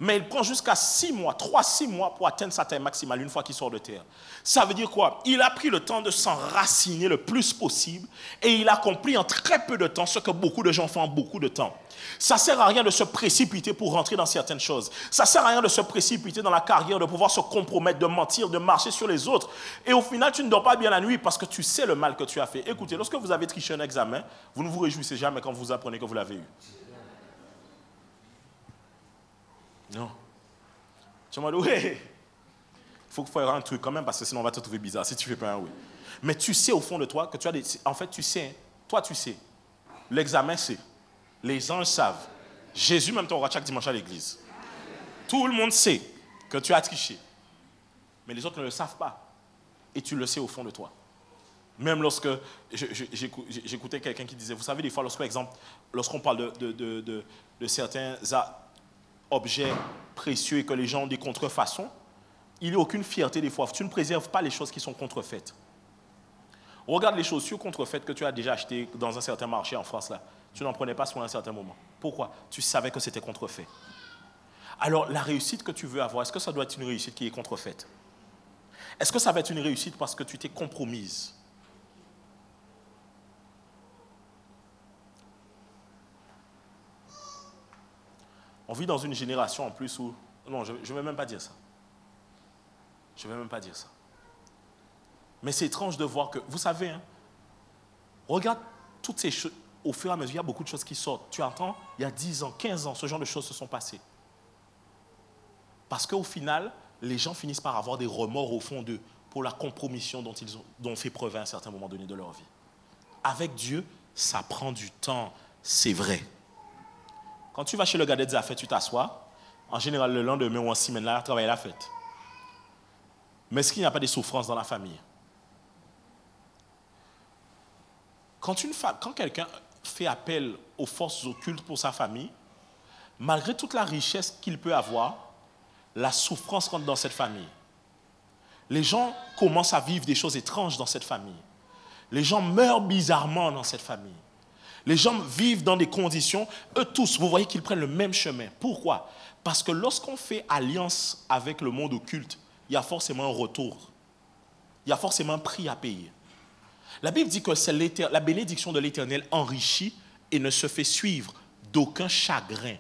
Mais il prend jusqu'à 6 mois, 3-6 mois pour atteindre sa taille maximale une fois qu'il sort de terre. Ça veut dire quoi? Il a pris le temps de s'enraciner le plus possible et il a accompli en très peu de temps ce que beaucoup de gens font en beaucoup de temps. Ça ne sert à rien de se précipiter pour rentrer dans certaines choses. Ça ne sert à rien de se précipiter dans la carrière, de pouvoir se compromettre, de mentir, de marcher sur les autres. Et au final, tu ne dors pas bien la nuit parce que tu sais le mal que tu as fait. Écoutez, lorsque vous avez triché un examen, vous ne vous réjouissez jamais quand vous apprenez que vous l'avez eu. Non. Tu m'as dit, oui, il faut faire un truc quand même parce que sinon on va te trouver bizarre si tu ne fais pas un oui. Mais tu sais au fond de toi que tu as des... En fait, tu sais, toi tu sais. L'examen c'est. Les anges savent. Jésus même t'aura chaque dimanche à l'église. Tout le monde sait que tu as triché. Mais les autres ne le savent pas. Et tu le sais au fond de toi. Même lorsque j'écoutais quelqu'un qui disait, vous savez, des fois, par exemple, lorsqu'on parle de certains objets précieux et que les gens ont des contrefaçons, il n'y a aucune fierté des fois. Tu ne préserves pas les choses qui sont contrefaites. Regarde les chaussures contrefaites que tu as déjà achetées dans un certain marché en France. Là. Tu n'en prenais pas soin à un certain moment. Pourquoi? Tu savais que c'était contrefait. Alors, la réussite que tu veux avoir, est-ce que ça doit être une réussite qui est contrefaite? Est-ce que ça va être une réussite parce que tu t'es compromise? On vit dans une génération en plus où... Non, je ne vais même pas dire ça. Je ne vais même pas dire ça. Mais c'est étrange de voir que... Vous savez, hein, regarde toutes ces choses. Au fur et à mesure, il y a beaucoup de choses qui sortent. Tu entends, il y a 10 ans, 15 ans, ce genre de choses se sont passées. Parce qu'au final, les gens finissent par avoir des remords au fond d'eux pour la compromission dont ils ont fait preuve à un certain moment donné de leur vie. Avec Dieu, ça prend du temps, c'est vrai. Quand tu vas chez le gars des affaires, tu t'assois. En général, le lendemain ou en semaine, là, travailler la fête. Mais est-ce qu'il n'y a pas des souffrances dans la famille? Quand quelqu'un fait appel aux forces occultes pour sa famille, malgré toute la richesse qu'il peut avoir, la souffrance rentre dans cette famille. Les gens commencent à vivre des choses étranges dans cette famille. Les gens meurent bizarrement dans cette famille. Les gens vivent dans des conditions, eux tous, vous voyez qu'ils prennent le même chemin. Pourquoi? Parce que lorsqu'on fait alliance avec le monde occulte, il y a forcément un retour. Il y a forcément un prix à payer. La Bible dit que c'est la bénédiction de l'Éternel enrichit et ne se fait suivre d'aucun chagrin.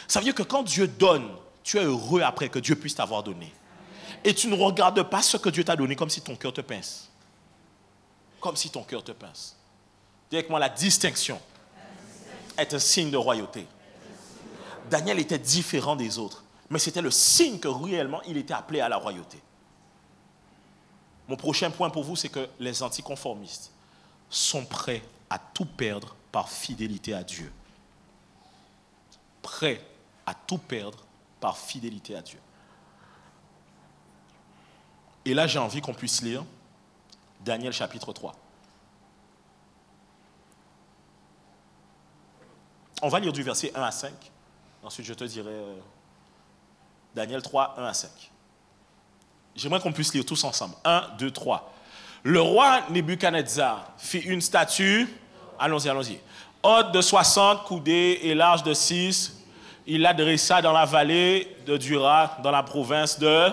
Ça veut dire que quand Dieu donne, tu es heureux après que Dieu puisse t'avoir donné. Et tu ne regardes pas ce que Dieu t'a donné comme si ton cœur te pince. Comme si ton cœur te pince. Dis avec moi, la distinction est un signe de royauté. Daniel était différent des autres, mais c'était le signe que réellement il était appelé à la royauté. Mon prochain point pour vous, c'est que les anticonformistes sont prêts à tout perdre par fidélité à Dieu. Prêts à tout perdre par fidélité à Dieu. Et là, j'ai envie qu'on puisse lire Daniel chapitre 3. On va lire du verset 1 à 5. Ensuite, je te dirai Daniel 3, 1 à 5. J'aimerais qu'on puisse lire tous ensemble. 1, 2, 3. Le roi Nebuchadnezzar fit une statue, allons-y, haute de 60 coudées et large de 6. Il la dressa dans la vallée de Dura, dans la province de...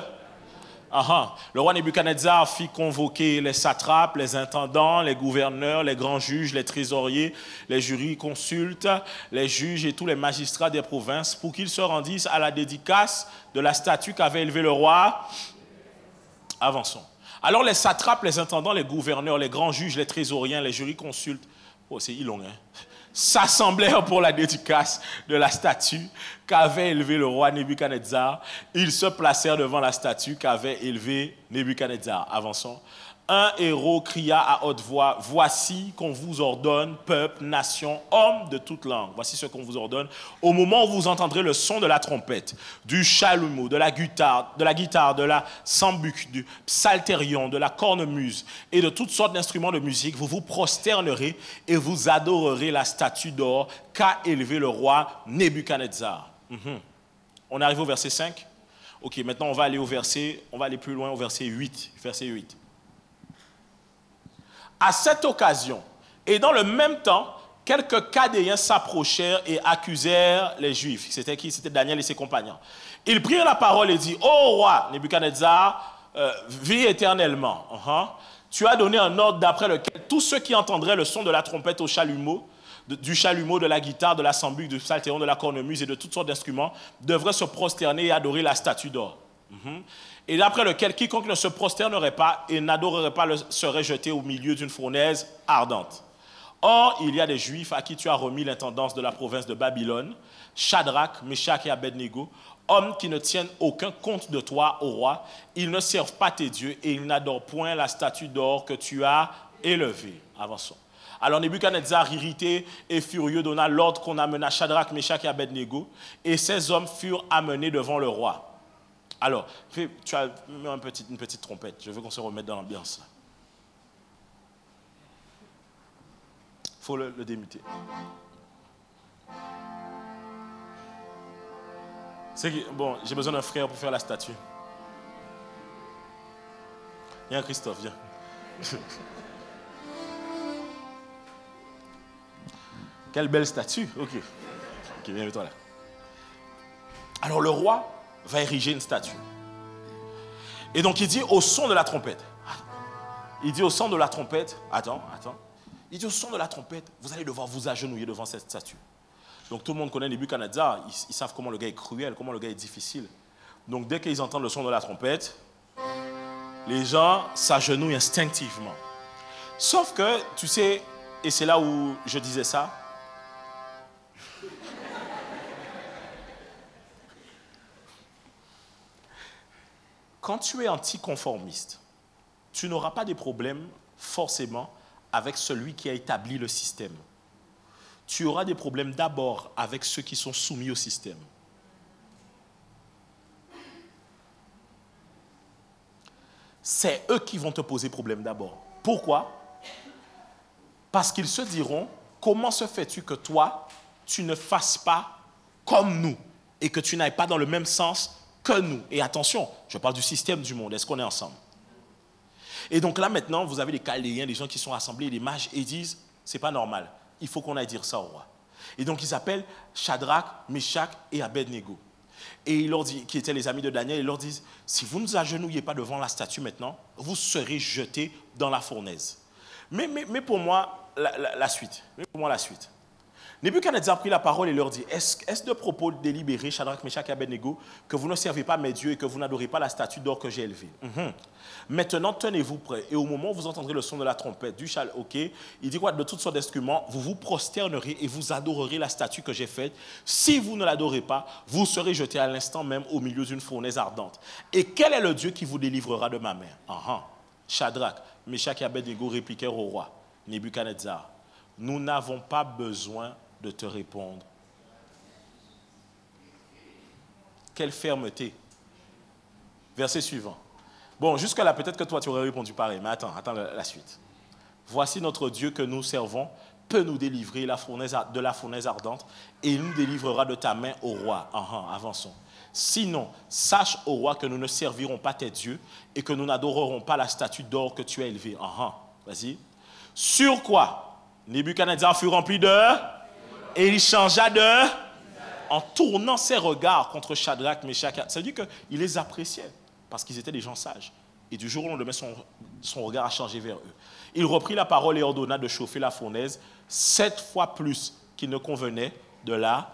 Le roi Nebuchadnezzar fit convoquer les satrapes, les intendants, les gouverneurs, les grands juges, les trésoriers, les jurisconsultes, les juges et tous les magistrats des provinces pour qu'ils se rendissent à la dédicace de la statue qu'avait élevée le roi. Avançons. Alors les satrapes, les intendants, les gouverneurs, les grands juges, les trésoriens, les jurisconsultes, c'est long, s'assemblèrent pour la dédicace de la statue qu'avait élevée le roi Nebuchadnezzar. Ils se placèrent devant la statue qu'avait élevée Nebuchadnezzar. Avançons. Un héros cria à haute voix, « Voici qu'on vous ordonne, peuple, nation, hommes de toute langue. Voici ce qu'on vous ordonne. Au moment où vous entendrez le son de la trompette, du chalumeau, de la guitare, de la sambuc, du psalterion, de la cornemuse et de toutes sortes d'instruments de musique, vous vous prosternerez et vous adorerez la statue d'or qu'a élevée le roi Nebuchadnezzar. » On arrive au verset 5. Ok, maintenant on va aller plus loin au verset 8. Verset 8. À cette occasion, et dans le même temps, quelques Chaldéens s'approchèrent et accusèrent les Juifs. C'était qui? C'était Daniel et ses compagnons. Ils prirent la parole et dirent, « Ô roi Nebuchadnezzar, vis éternellement. Tu as donné un ordre d'après lequel tous ceux qui entendraient le son de la trompette au chalumeau, du chalumeau, de la guitare, de la sambuc, du psalterion, de la cornemuse et de toutes sortes d'instruments, devraient se prosterner et adorer la statue d'or. Et d'après lequel quiconque ne se prosternerait pas et n'adorerait pas serait jeté au milieu d'une fournaise ardente. Or, il y a des Juifs à qui tu as remis l'intendance de la province de Babylone, Shadrach, Meshach et Abednego, hommes qui ne tiennent aucun compte de toi, ô roi. Ils ne servent pas tes dieux et ils n'adorent point la statue d'or que tu as élevée. Avançons. Alors Nebuchadnezzar, irrité et furieux, donna l'ordre qu'on amena Shadrach, Meshach et Abednego, et ces hommes furent amenés devant le roi. Alors, tu as mis une petite trompette. Je veux qu'on se remette dans l'ambiance. Il faut le démuter. Bon, j'ai besoin d'un frère pour faire la statue. Viens, Christophe, viens. Quelle belle statue. Ok, viens avec toi là. Alors, le roi va ériger une statue. Et donc il dit au son de la trompette. Il dit au son de la trompette, attends. Il dit au son de la trompette, vous allez devoir vous agenouiller devant cette statue. Donc tout le monde connaît Nebuchadnezzar, ils savent comment le gars est cruel, comment le gars est difficile. Donc dès qu'ils entendent le son de la trompette, les gens s'agenouillent instinctivement. Sauf que, tu sais, et c'est là où je disais ça, quand tu es anticonformiste, tu n'auras pas de problème forcément avec celui qui a établi le système. Tu auras des problèmes d'abord avec ceux qui sont soumis au système. C'est eux qui vont te poser problème d'abord. Pourquoi? Parce qu'ils se diront, comment se fait-tu que toi, tu ne fasses pas comme nous et que tu n'ailles pas dans le même sens que nous? Et attention, je parle du système du monde. Est-ce qu'on est ensemble? Et donc là maintenant, vous avez les Chaldéens, des gens qui sont rassemblés, les mages, et ils disent, c'est pas normal, il faut qu'on aille dire ça au roi. Et donc ils appellent Shadrach, Meshach et Abednego. Et ils leur disent, qui étaient les amis de Daniel, ils leur disent, si vous ne vous agenouillez pas devant la statue maintenant, vous serez jetés dans la fournaise. Mais pour moi, la suite. Nebuchadnezzar a pris la parole et leur dit, est-ce de propos délibérés, Shadrach, Meshach et Abednego, que vous ne servez pas mes dieux et que vous n'adorez pas la statue d'or que j'ai élevée? Maintenant, tenez-vous prêts. Et au moment où vous entendrez le son de la trompette, du chal, ok, il dit quoi? De toutes sortes d'instruments, vous vous prosternerez et vous adorerez la statue que j'ai faite. Si vous ne l'adorez pas, vous serez jetés à l'instant même au milieu d'une fournaise ardente. Et quel est le Dieu qui vous délivrera de ma main? Shadrach, Meshach et Abednego répliquèrent au roi Nebuchadnezzar, nous n'avons pas besoin de te répondre. Quelle fermeté. Verset suivant. Bon, jusque-là, peut-être que toi, tu aurais répondu pareil, mais attends la suite. Voici notre Dieu que nous servons peut nous délivrer de la fournaise ardente et il nous délivrera de ta main au roi. Avançons. Sinon, sache au roi que nous ne servirons pas tes dieux et que nous n'adorerons pas la statue d'or que tu as élevée. Vas-y. Sur quoi Nebuchadnezzar fut rempli de... Et il changea de... En tournant ses regards contre Shadrach, Meshach, ça veut dire qu'il les appréciait parce qu'ils étaient des gens sages. Et du jour au lendemain, son regard a changé vers eux. Il reprit la parole et ordonna de chauffer la fournaise 7 fois plus qu'il ne convenait de la...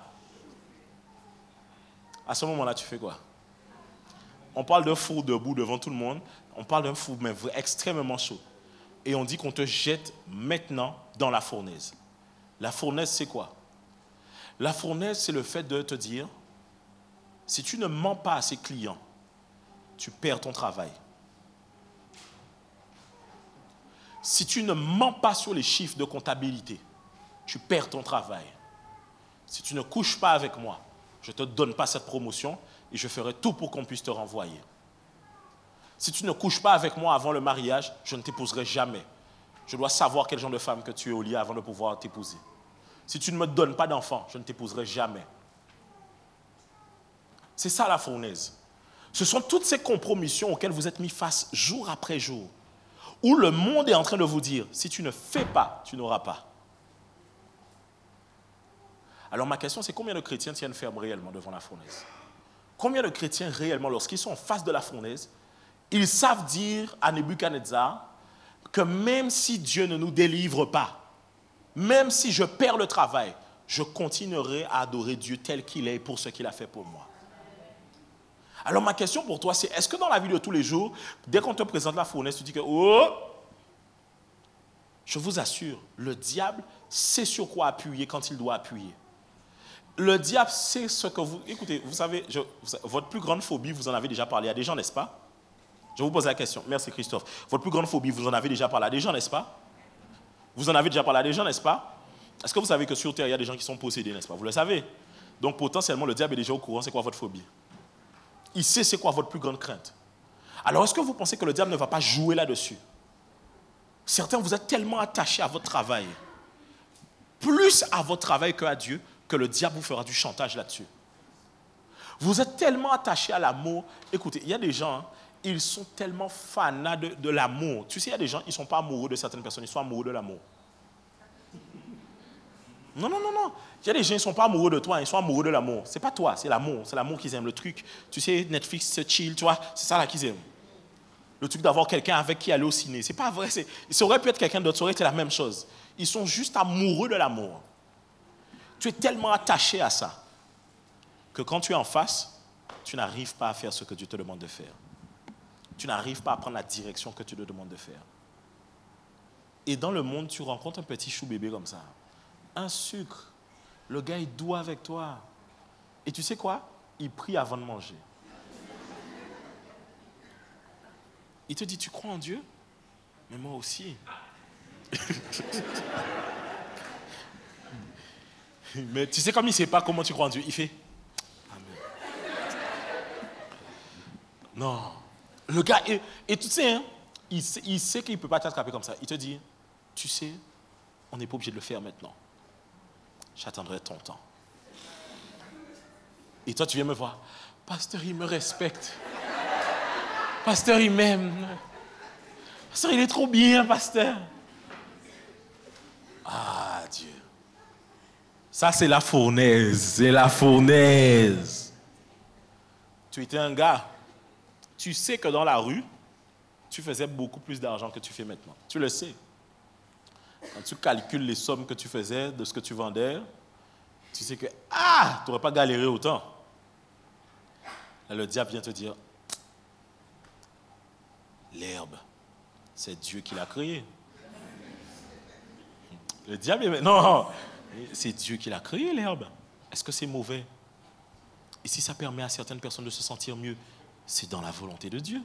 À ce moment-là, tu fais quoi? On parle d'un four debout devant tout le monde. On parle d'un four mais extrêmement chaud. Et on dit qu'on te jette maintenant dans la fournaise. La fournaise, c'est quoi? La fournaise, c'est le fait de te dire, si tu ne mens pas à ses clients, tu perds ton travail. Si tu ne mens pas sur les chiffres de comptabilité, tu perds ton travail. Si tu ne couches pas avec moi, je ne te donne pas cette promotion et je ferai tout pour qu'on puisse te renvoyer. Si tu ne couches pas avec moi avant le mariage, je ne t'épouserai jamais. Je dois savoir quel genre de femme que tu es au lit avant de pouvoir t'épouser. Si tu ne me donnes pas d'enfant, je ne t'épouserai jamais. C'est ça la fournaise. Ce sont toutes ces compromissions auxquelles vous êtes mis face jour après jour, où le monde est en train de vous dire, si tu ne fais pas, tu n'auras pas. Alors ma question, c'est combien de chrétiens tiennent ferme réellement devant la fournaise? Combien de chrétiens réellement, lorsqu'ils sont en face de la fournaise, ils savent dire à Nebuchadnezzar que même si Dieu ne nous délivre pas, même si je perds le travail, je continuerai à adorer Dieu tel qu'il est pour ce qu'il a fait pour moi. Alors ma question pour toi, c'est est-ce que dans la vie de tous les jours, dès qu'on te présente la fournaise, tu dis que je vous assure, le diable sait sur quoi appuyer quand il doit appuyer. Le diable sait ce que vous... Écoutez, vous savez, votre plus grande phobie, vous en avez déjà parlé à des gens, n'est-ce pas? Je vous pose la question. Merci Christophe. Votre plus grande phobie, vous en avez déjà parlé à des gens, n'est-ce pas? Vous en avez déjà parlé à des gens, n'est-ce pas? Est-ce que vous savez que sur Terre, il y a des gens qui sont possédés, n'est-ce pas? Vous le savez. Donc potentiellement, le diable est déjà au courant, c'est quoi votre phobie? Il sait c'est quoi votre plus grande crainte. Alors est-ce que vous pensez que le diable ne va pas jouer là-dessus? Certains, vous êtes tellement attachés à votre travail, plus à votre travail qu'à Dieu, que le diable vous fera du chantage là-dessus. Vous êtes tellement attachés à l'amour. Écoutez, il y a des gens, ils sont tellement fanats de l'amour. Tu sais, il y a des gens, ils ne sont pas amoureux de certaines personnes, ils sont amoureux de l'amour. Non. Il y a des gens, ils ne sont pas amoureux de toi, ils sont amoureux de l'amour. Ce n'est pas toi, c'est l'amour qu'ils aiment, le truc. Tu sais, Netflix, c'est chill, tu vois, c'est ça là qu'ils aiment. Le truc d'avoir quelqu'un avec qui aller au ciné. C'est pas vrai. Ça aurait pu être quelqu'un d'autre, ça aurait été la même chose. Ils sont juste amoureux de l'amour. Tu es tellement attaché à ça que quand tu es en face, tu n'arrives pas à faire ce que Dieu te demande de faire. Tu n'arrives pas à prendre la direction que tu te demandes de faire. Et dans le monde, tu rencontres un petit chou bébé comme ça. Un sucre. Le gars est doux avec toi. Et tu sais quoi? Il prie avant de manger. Il te dit, tu crois en Dieu? Mais moi aussi. Mais tu sais comme il ne sait pas comment tu crois en Dieu, il fait Amen. Non. Le gars, et tu sais, hein, il sait qu'il ne peut pas t'attraper comme ça. Il te dit, tu sais, on n'est pas obligé de le faire maintenant. J'attendrai ton temps. Et toi, tu viens me voir. Pasteur, il me respecte. Pasteur, il m'aime. Pasteur, il est trop bien, pasteur. Ah, Dieu. Ça, c'est la fournaise. C'est la fournaise. Tu étais un gars. Tu sais que dans la rue, tu faisais beaucoup plus d'argent que tu fais maintenant. Tu le sais. Quand tu calcules les sommes que tu faisais de ce que tu vendais, tu sais que, tu n'aurais pas galéré autant. Là, le diable vient te dire, l'herbe, c'est Dieu qui l'a créée. Le diable, non, c'est Dieu qui l'a créée, l'herbe. Est-ce que c'est mauvais? Et si ça permet à certaines personnes de se sentir mieux, c'est dans la volonté de Dieu.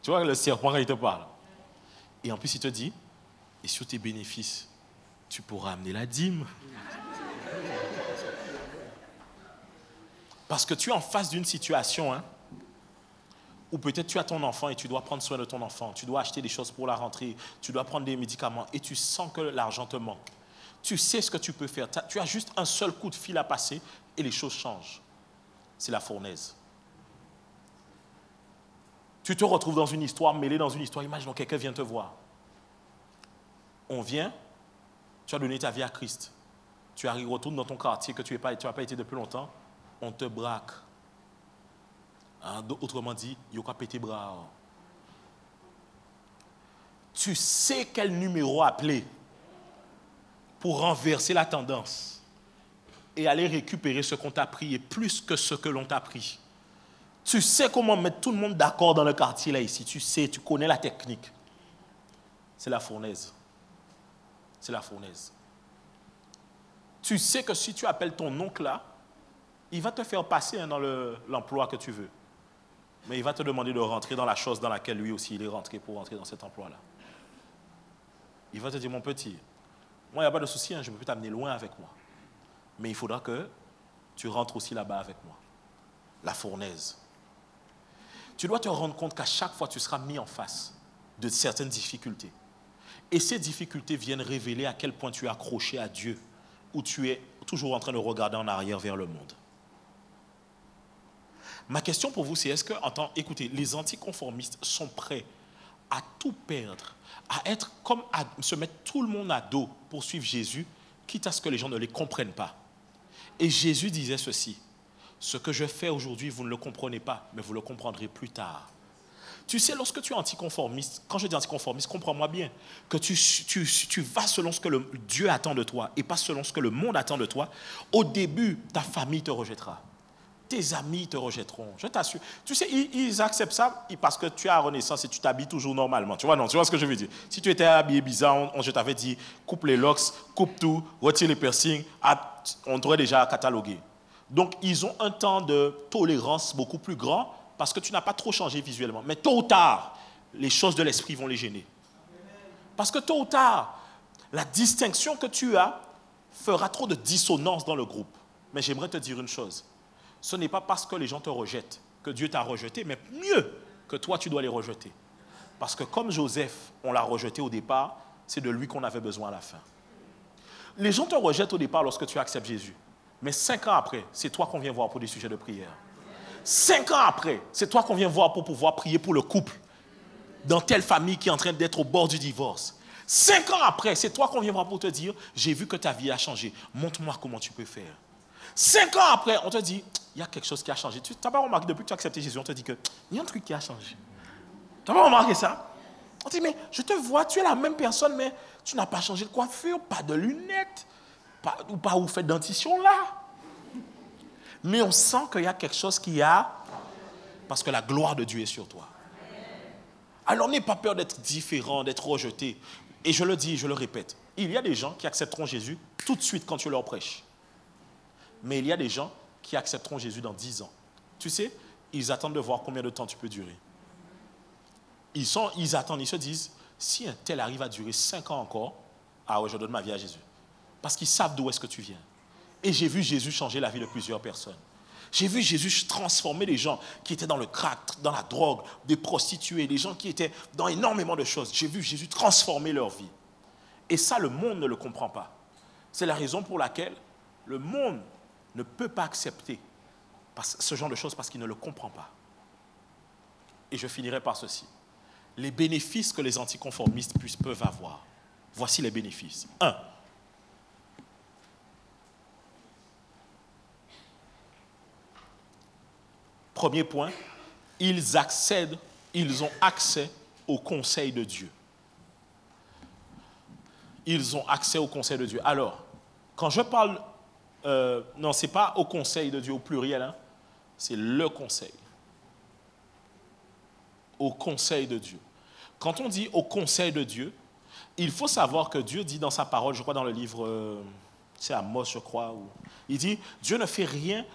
Tu vois, le serpent, quand il te parle. Et en plus, il te dit, et sur tes bénéfices, tu pourras amener la dîme. Parce que tu es en face d'une situation, hein, où peut-être tu as ton enfant et tu dois prendre soin de ton enfant, tu dois acheter des choses pour la rentrée, tu dois prendre des médicaments et tu sens que l'argent te manque. Tu sais ce que tu peux faire. Tu as juste un seul coup de fil à passer et les choses changent. C'est la fournaise. Tu te retrouves dans une histoire, mêlé dans une histoire. Imaginons que quelqu'un vient te voir. On vient, tu as donné ta vie à Christ. Tu arrives, retournes dans ton quartier que tu n'as pas été depuis longtemps. On te braque. Hein, autrement dit, il y a pété bras. Tu sais quel numéro appeler pour renverser la tendance et aller récupérer ce qu'on t'a pris et plus que ce que l'on t'a pris. Tu sais comment mettre tout le monde d'accord dans le quartier là ici. Tu sais, tu connais la technique. C'est la fournaise. C'est la fournaise. Tu sais que si tu appelles ton oncle là, il va te faire passer dans l'emploi que tu veux. Mais il va te demander de rentrer dans la chose dans laquelle lui aussi il est rentré pour rentrer dans cet emploi-là. Il va te dire, mon petit, moi il n'y a pas de souci, hein, je peux t'amener loin avec moi. Mais il faudra que tu rentres aussi là-bas avec moi. La fournaise. Tu dois te rendre compte qu'à chaque fois tu seras mis en face de certaines difficultés. Et ces difficultés viennent révéler à quel point tu es accroché à Dieu ou tu es toujours en train de regarder en arrière vers le monde. Ma question pour vous, c'est est-ce que, écoutez, les anticonformistes sont prêts à tout perdre, à se mettre tout le monde à dos pour suivre Jésus, quitte à ce que les gens ne les comprennent pas. Et Jésus disait ceci, ce que je fais aujourd'hui, vous ne le comprenez pas, mais vous le comprendrez plus tard. Tu sais, lorsque tu es anticonformiste, quand je dis anticonformiste, comprends-moi bien, que tu vas selon ce que Dieu attend de toi et pas selon ce que le monde attend de toi, au début, ta famille te rejettera. Tes amis te rejetteront, je t'assure. Tu sais, ils acceptent ça parce que tu es à Renaissance et tu t'habilles toujours normalement. Tu vois ce que je veux dire? Si tu étais habillé bizarre, je t'avais dit, coupe les locks, coupe tout, retire les piercings, on t'aurait déjà catalogué. Donc, ils ont un temps de tolérance beaucoup plus grand parce que tu n'as pas trop changé visuellement. Mais tôt ou tard, les choses de l'esprit vont les gêner. Parce que tôt ou tard, la distinction que tu as fera trop de dissonance dans le groupe. Mais j'aimerais te dire une chose. Ce n'est pas parce que les gens te rejettent que Dieu t'a rejeté, mais mieux que toi, tu dois les rejeter. Parce que comme Joseph, on l'a rejeté au départ, c'est de lui qu'on avait besoin à la fin. Les gens te rejettent au départ lorsque tu acceptes Jésus. Mais 5 ans après, c'est toi qu'on vient voir pour des sujets de prière. 5 ans après, c'est toi qu'on vient voir pour pouvoir prier pour le couple dans telle famille qui est en train d'être au bord du divorce. 5 ans après, c'est toi qu'on vient voir pour te dire, j'ai vu que ta vie a changé, montre-moi comment tu peux faire. 5 ans après, on te dit, il y a quelque chose qui a changé. Tu n'as pas remarqué, depuis que tu as accepté Jésus, on te dit qu'il y a un truc qui a changé. Tu n'as pas remarqué ça? On dit, mais je te vois, tu es la même personne, mais tu n'as pas changé de coiffure, pas de lunettes, pas où fait dentition là. Mais on sent qu'il y a quelque chose qui a, parce que la gloire de Dieu est sur toi. Alors n'aie pas peur d'être différent, d'être rejeté. Et je le dis, je le répète, il y a des gens qui accepteront Jésus tout de suite quand tu leur prêches. Mais il y a des gens qui accepteront Jésus dans 10 ans. Tu sais, ils attendent de voir combien de temps tu peux durer. Ils attendent, ils se disent, si un tel arrive à durer 5 ans encore, ah ouais, je donne ma vie à Jésus. Parce qu'ils savent d'où est-ce que tu viens. Et j'ai vu Jésus changer la vie de plusieurs personnes. J'ai vu Jésus transformer des gens qui étaient dans le crack, dans la drogue, des prostituées, des gens qui étaient dans énormément de choses. J'ai vu Jésus transformer leur vie. Et ça, le monde ne le comprend pas. C'est la raison pour laquelle le monde ne peut pas accepter ce genre de choses parce qu'il ne le comprend pas. Et je finirai par ceci. Les bénéfices que les anticonformistes peuvent avoir. Voici les bénéfices. 1. Premier point, ils ont accès au conseil de Dieu. Ils ont accès au conseil de Dieu. Alors, quand je parle, non, ce n'est pas au conseil de Dieu au pluriel, hein, c'est le conseil. Au conseil de Dieu. Quand on dit au conseil de Dieu, il faut savoir que Dieu dit dans sa parole, je crois dans le livre, c'est Amos, je crois, où il dit, Dieu ne fait rien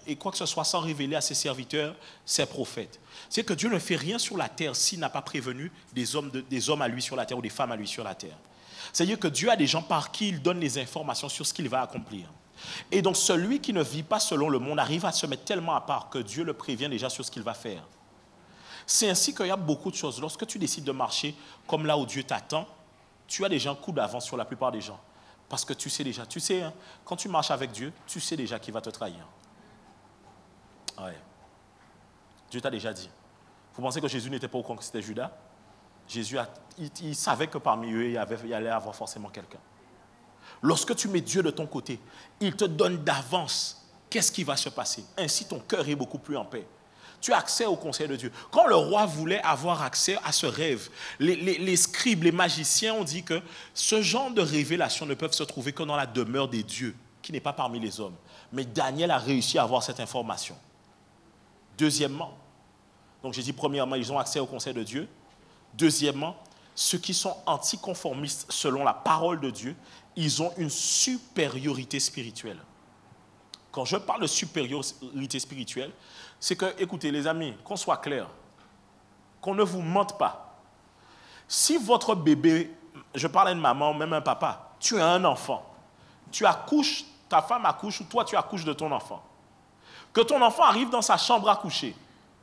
et quoi que ce soit sans révéler à ses serviteurs, ses prophètes. C'est que Dieu ne fait rien sur la terre s'il n'a pas prévenu des hommes à lui sur la terre ou des femmes à lui sur la terre. C'est-à-dire que Dieu a des gens par qui il donne les informations sur ce qu'il va accomplir. Et donc celui qui ne vit pas selon le monde arrive à se mettre tellement à part que Dieu le prévient déjà sur ce qu'il va faire. C'est ainsi qu'il y a beaucoup de choses. Lorsque tu décides de marcher comme là où Dieu t'attend, tu as déjà un coup d'avance sur la plupart des gens. Parce que tu sais déjà, hein, quand tu marches avec Dieu, tu sais déjà qu'il va te trahir. Ouais. Dieu t'a déjà dit. Vous pensez que Jésus n'était pas au courant que c'était Judas? Jésus, il savait que parmi eux, il allait avoir forcément quelqu'un. Lorsque tu mets Dieu de ton côté, il te donne d'avance qu'est-ce qui va se passer. Ainsi, ton cœur est beaucoup plus en paix. Tu as accès au conseil de Dieu. Quand le roi voulait avoir accès à ce rêve, les scribes, les magiciens ont dit que ce genre de révélations ne peuvent se trouver que dans la demeure des dieux, qui n'est pas parmi les hommes. Mais Daniel a réussi à avoir cette information. Deuxièmement, donc j'ai dit premièrement, ils ont accès au conseil de Dieu. Deuxièmement, ceux qui sont anticonformistes selon la parole de Dieu, ils ont une supériorité spirituelle. Quand je parle de supériorité spirituelle, c'est que, écoutez les amis, qu'on soit clair, qu'on ne vous mente pas. Si votre bébé, je parle à une maman, même un papa, tu as un enfant, tu accouches, ta femme accouche ou toi tu accouches de ton enfant, que ton enfant arrive dans sa chambre à coucher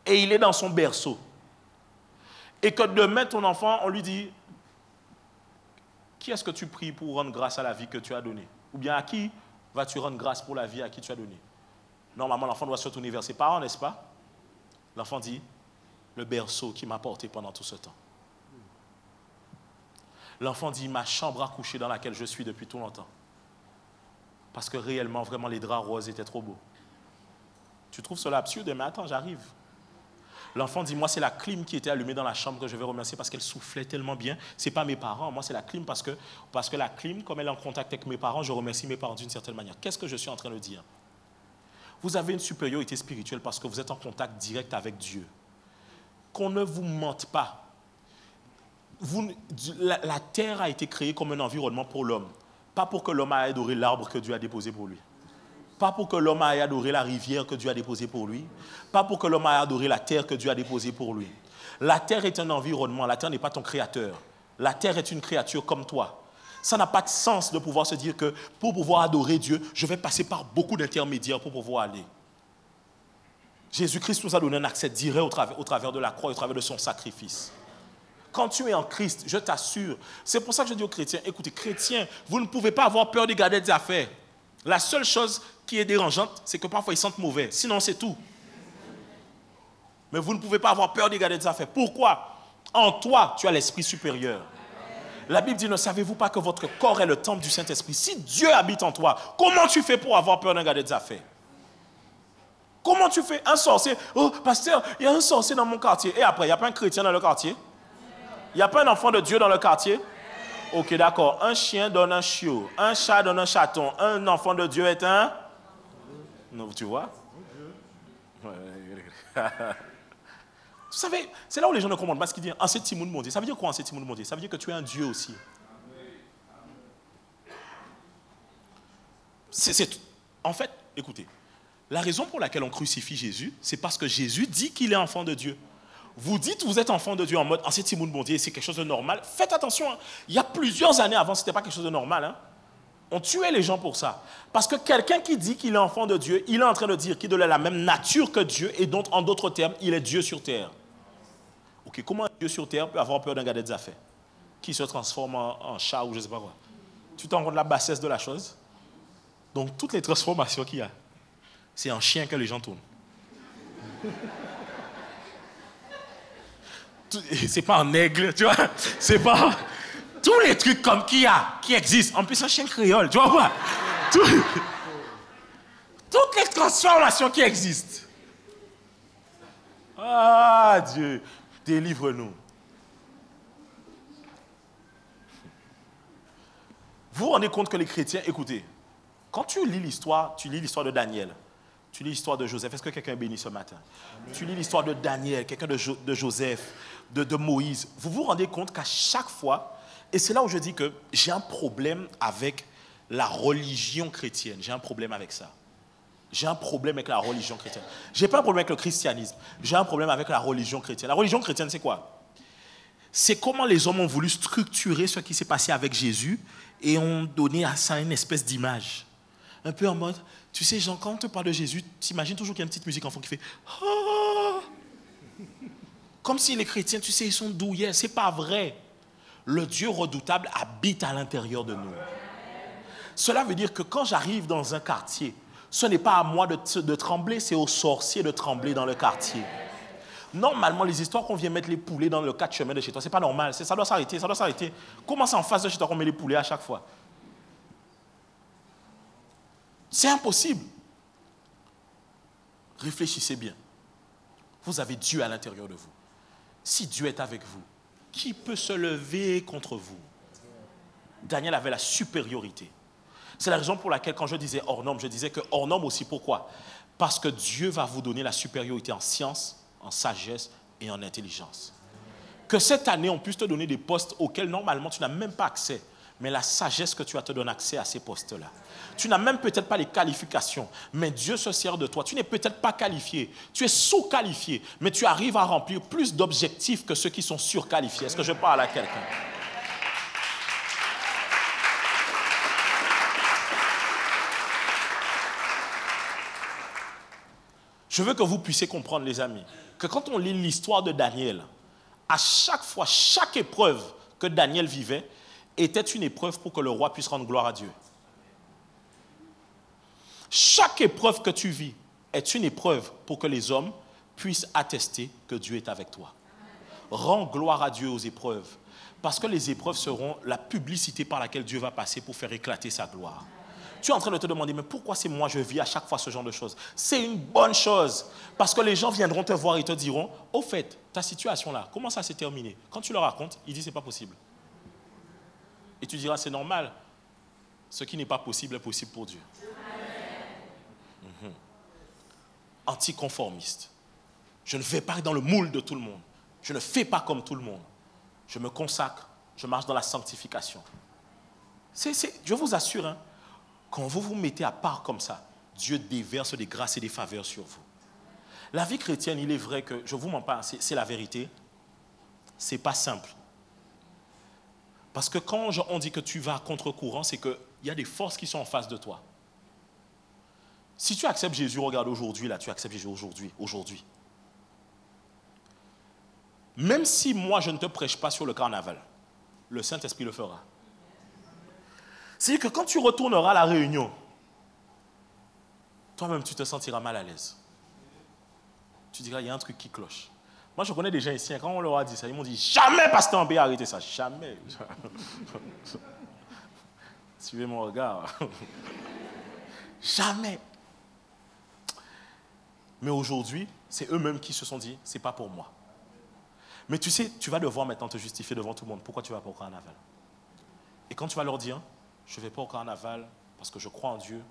et il est dans son berceau, et que demain ton enfant, on lui dit, qui est-ce que tu pries pour rendre grâce à la vie que tu as donnée? Ou bien à qui vas-tu rendre grâce pour la vie à qui tu as donné? Normalement, l'enfant doit se tourner vers ses parents, n'est-ce pas? L'enfant dit, le berceau qui m'a porté pendant tout ce temps. L'enfant dit, ma chambre à coucher dans laquelle je suis depuis tout longtemps. Parce que réellement, vraiment, les draps roses étaient trop beaux. Tu trouves cela absurde? Mais attends, j'arrive. L'enfant dit, moi, c'est la clim qui était allumée dans la chambre que je vais remercier parce qu'elle soufflait tellement bien. Ce n'est pas mes parents, moi, c'est la clim parce que la clim, comme elle est en contact avec mes parents, je remercie mes parents d'une certaine manière. Qu'est-ce que je suis en train de dire? Vous avez une supériorité spirituelle parce que vous êtes en contact direct avec Dieu. Qu'on ne vous mente pas. La terre a été créée comme un environnement pour l'homme. Pas pour que l'homme aille adorer l'arbre que Dieu a déposé pour lui. Pas pour que l'homme aille adorer la rivière que Dieu a déposée pour lui. Pas pour que l'homme aille adorer la terre que Dieu a déposée pour lui. La terre est un environnement. La terre n'est pas ton créateur. La terre est une créature comme toi. Ça n'a pas de sens de pouvoir se dire que pour pouvoir adorer Dieu, je vais passer par beaucoup d'intermédiaires pour pouvoir aller. Jésus-Christ nous a donné un accès direct au travers de la croix, au travers de son sacrifice. Quand tu es en Christ, je t'assure, c'est pour ça que je dis aux chrétiens, écoutez, chrétiens, vous ne pouvez pas avoir peur de garder des affaires. La seule chose qui est dérangeante, c'est que parfois ils sentent mauvais. Sinon, c'est tout. Mais vous ne pouvez pas avoir peur de garder des affaires. Pourquoi? En toi, tu as l'esprit supérieur. La Bible dit, ne savez-vous pas que votre corps est le temple du Saint-Esprit? Si Dieu habite en toi, comment tu fais pour avoir peur de garder des affaires? Comment tu fais un sorcier? Oh, pasteur, il y a un sorcier dans mon quartier. Et après, il n'y a pas un chrétien dans le quartier? Il n'y a pas un enfant de Dieu dans le quartier? Ok, d'accord. Un chien donne un chiot. Un chat donne un chaton. Un enfant de Dieu est un... Non, tu vois? Vous savez, c'est là où les gens ne comprennent pas ce qu'ils disent. En cette Timoun Mondier. Ça veut dire quoi en cette Timoun Mondier? Ça veut dire que tu es un Dieu aussi. En fait, écoutez, la raison pour laquelle on crucifie Jésus, c'est parce que Jésus dit qu'il est enfant de Dieu. Vous dites vous êtes enfant de Dieu en mode en cette Timoun Mondier, c'est quelque chose de normal. Faites attention, hein. Il y a plusieurs années avant, ce n'était pas quelque chose de normal. Hein. On tuait les gens pour ça. Parce que quelqu'un qui dit qu'il est enfant de Dieu, il est en train de dire qu'il a la même nature que Dieu et donc, en d'autres termes, il est Dieu sur terre. Ok, comment un Dieu sur terre peut avoir peur d'un gars des affaires qui se transforme en chat ou je ne sais pas quoi? Tu te rends compte de la bassesse de la chose? Donc, toutes les transformations qu'il y a, c'est en chien que les gens tournent. C'est pas en aigle, tu vois? C'est pas... Tous les trucs comme qu'il y a, qui existent. En plus, un chien créole, tu vois pas? Toutes les transformations qui existent. Ah, Dieu, délivre-nous. Vous vous rendez compte que les chrétiens, écoutez, quand tu lis l'histoire de Daniel, tu lis l'histoire de Joseph. Est-ce que quelqu'un est béni ce matin? Amen. Tu lis l'histoire de Daniel, quelqu'un de Joseph, de Moïse. Vous vous rendez compte qu'à chaque fois, et c'est là où je dis que j'ai un problème avec la religion chrétienne. J'ai un problème avec ça. J'ai un problème avec la religion chrétienne. Je n'ai pas un problème avec le christianisme. J'ai un problème avec la religion chrétienne. La religion chrétienne, c'est quoi? C'est comment les hommes ont voulu structurer ce qui s'est passé avec Jésus et ont donné à ça une espèce d'image. Un peu en mode, tu sais, Jean, quand on te parle de Jésus, tu imagines toujours qu'il y a une petite musique en fond qui fait oh! Comme si les chrétiens, tu sais, ils sont douillets. C'est pas vrai. Le Dieu redoutable habite à l'intérieur de nous. Cela veut dire que quand j'arrive dans un quartier, ce n'est pas à moi de trembler, c'est aux sorciers de trembler dans le quartier. Normalement, les histoires qu'on vient mettre les poulets dans le 4 chemins de chez toi, c'est pas normal. Ça doit s'arrêter, ça doit s'arrêter. Comment c'est en face de chez toi qu'on met les poulets à chaque fois? C'est impossible. Réfléchissez bien. Vous avez Dieu à l'intérieur de vous. Si Dieu est avec vous, qui peut se lever contre vous? Daniel avait la supériorité. C'est la raison pour laquelle, quand je disais hors norme, je disais que hors norme aussi, pourquoi? Parce que Dieu va vous donner la supériorité en science, en sagesse et en intelligence. Que cette année, on puisse te donner des postes auxquels normalement tu n'as même pas accès. Mais la sagesse que tu as te donne accès à ces postes-là. Tu n'as même peut-être pas les qualifications, mais Dieu se sert de toi. Tu n'es peut-être pas qualifié, tu es sous-qualifié, mais tu arrives à remplir plus d'objectifs que ceux qui sont surqualifiés. Est-ce que je parle à quelqu'un? Je veux que vous puissiez comprendre, les amis, que quand on lit l'histoire de Daniel, à chaque fois, chaque épreuve que Daniel vivait était une épreuve pour que le roi puisse rendre gloire à Dieu. Chaque épreuve que tu vis est une épreuve pour que les hommes puissent attester que Dieu est avec toi. Rends gloire à Dieu aux épreuves, parce que les épreuves seront la publicité par laquelle Dieu va passer pour faire éclater sa gloire. Tu es en train de te demander, mais pourquoi c'est moi je vis à chaque fois ce genre de choses? C'est une bonne chose, parce que les gens viendront te voir et te diront, au fait, ta situation là, comment ça s'est terminé? Quand tu leur racontes, ils disent, c'est pas possible. Et tu diras, c'est normal, ce qui n'est pas possible est possible pour Dieu. Anticonformiste. Je ne vais pas dans le moule de tout le monde. Je ne fais pas comme tout le monde. Je me consacre, je marche dans la sanctification. Je vous assure, hein, quand vous vous mettez à part comme ça, Dieu déverse des grâces et des faveurs sur vous. La vie chrétienne, il est vrai que, je ne vous mens pas, c'est la vérité, ce n'est pas simple. Parce que quand on dit que tu vas à contre-courant, c'est qu'il y a des forces qui sont en face de toi. Si tu acceptes Jésus, regarde aujourd'hui, là, tu acceptes Jésus aujourd'hui. Même si moi, je ne te prêche pas sur le carnaval, le Saint-Esprit le fera. C'est-à-dire que quand tu retourneras à la réunion, toi-même, tu te sentiras mal à l'aise. Tu diras, il y a un truc qui cloche. Moi, je connais des gens ici, quand on leur a dit ça, ils m'ont dit, jamais, pasteur Ambé, arrêtez ça, jamais. Suivez mon regard. Jamais. Mais aujourd'hui, c'est eux-mêmes qui se sont dit, c'est pas pour moi. Mais tu sais, tu vas devoir maintenant te justifier devant tout le monde. Pourquoi tu vas pas au carnaval? Et quand tu vas leur dire, je ne vais pas au carnaval parce que je crois en Dieu.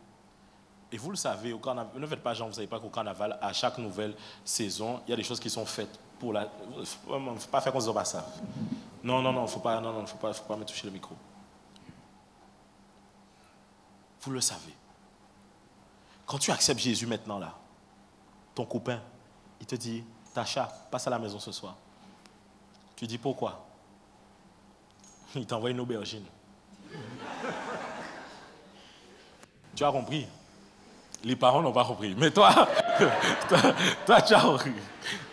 Et vous le savez, au carnaval, ne faites pas genre, vous ne savez pas qu'au carnaval, à chaque nouvelle saison, il y a des choses qui sont faites pour la... Il ne faut pas faire qu'on se dise pas ça. Non, il ne faut pas me toucher le micro. Vous le savez. Quand tu acceptes Jésus maintenant là, ton copain, il te dit, Tacha, passe à la maison ce soir. Tu dis pourquoi? Il t'envoie une aubergine. Tu as compris? Les parents n'ont pas compris. Mais toi, toi, tu as compris.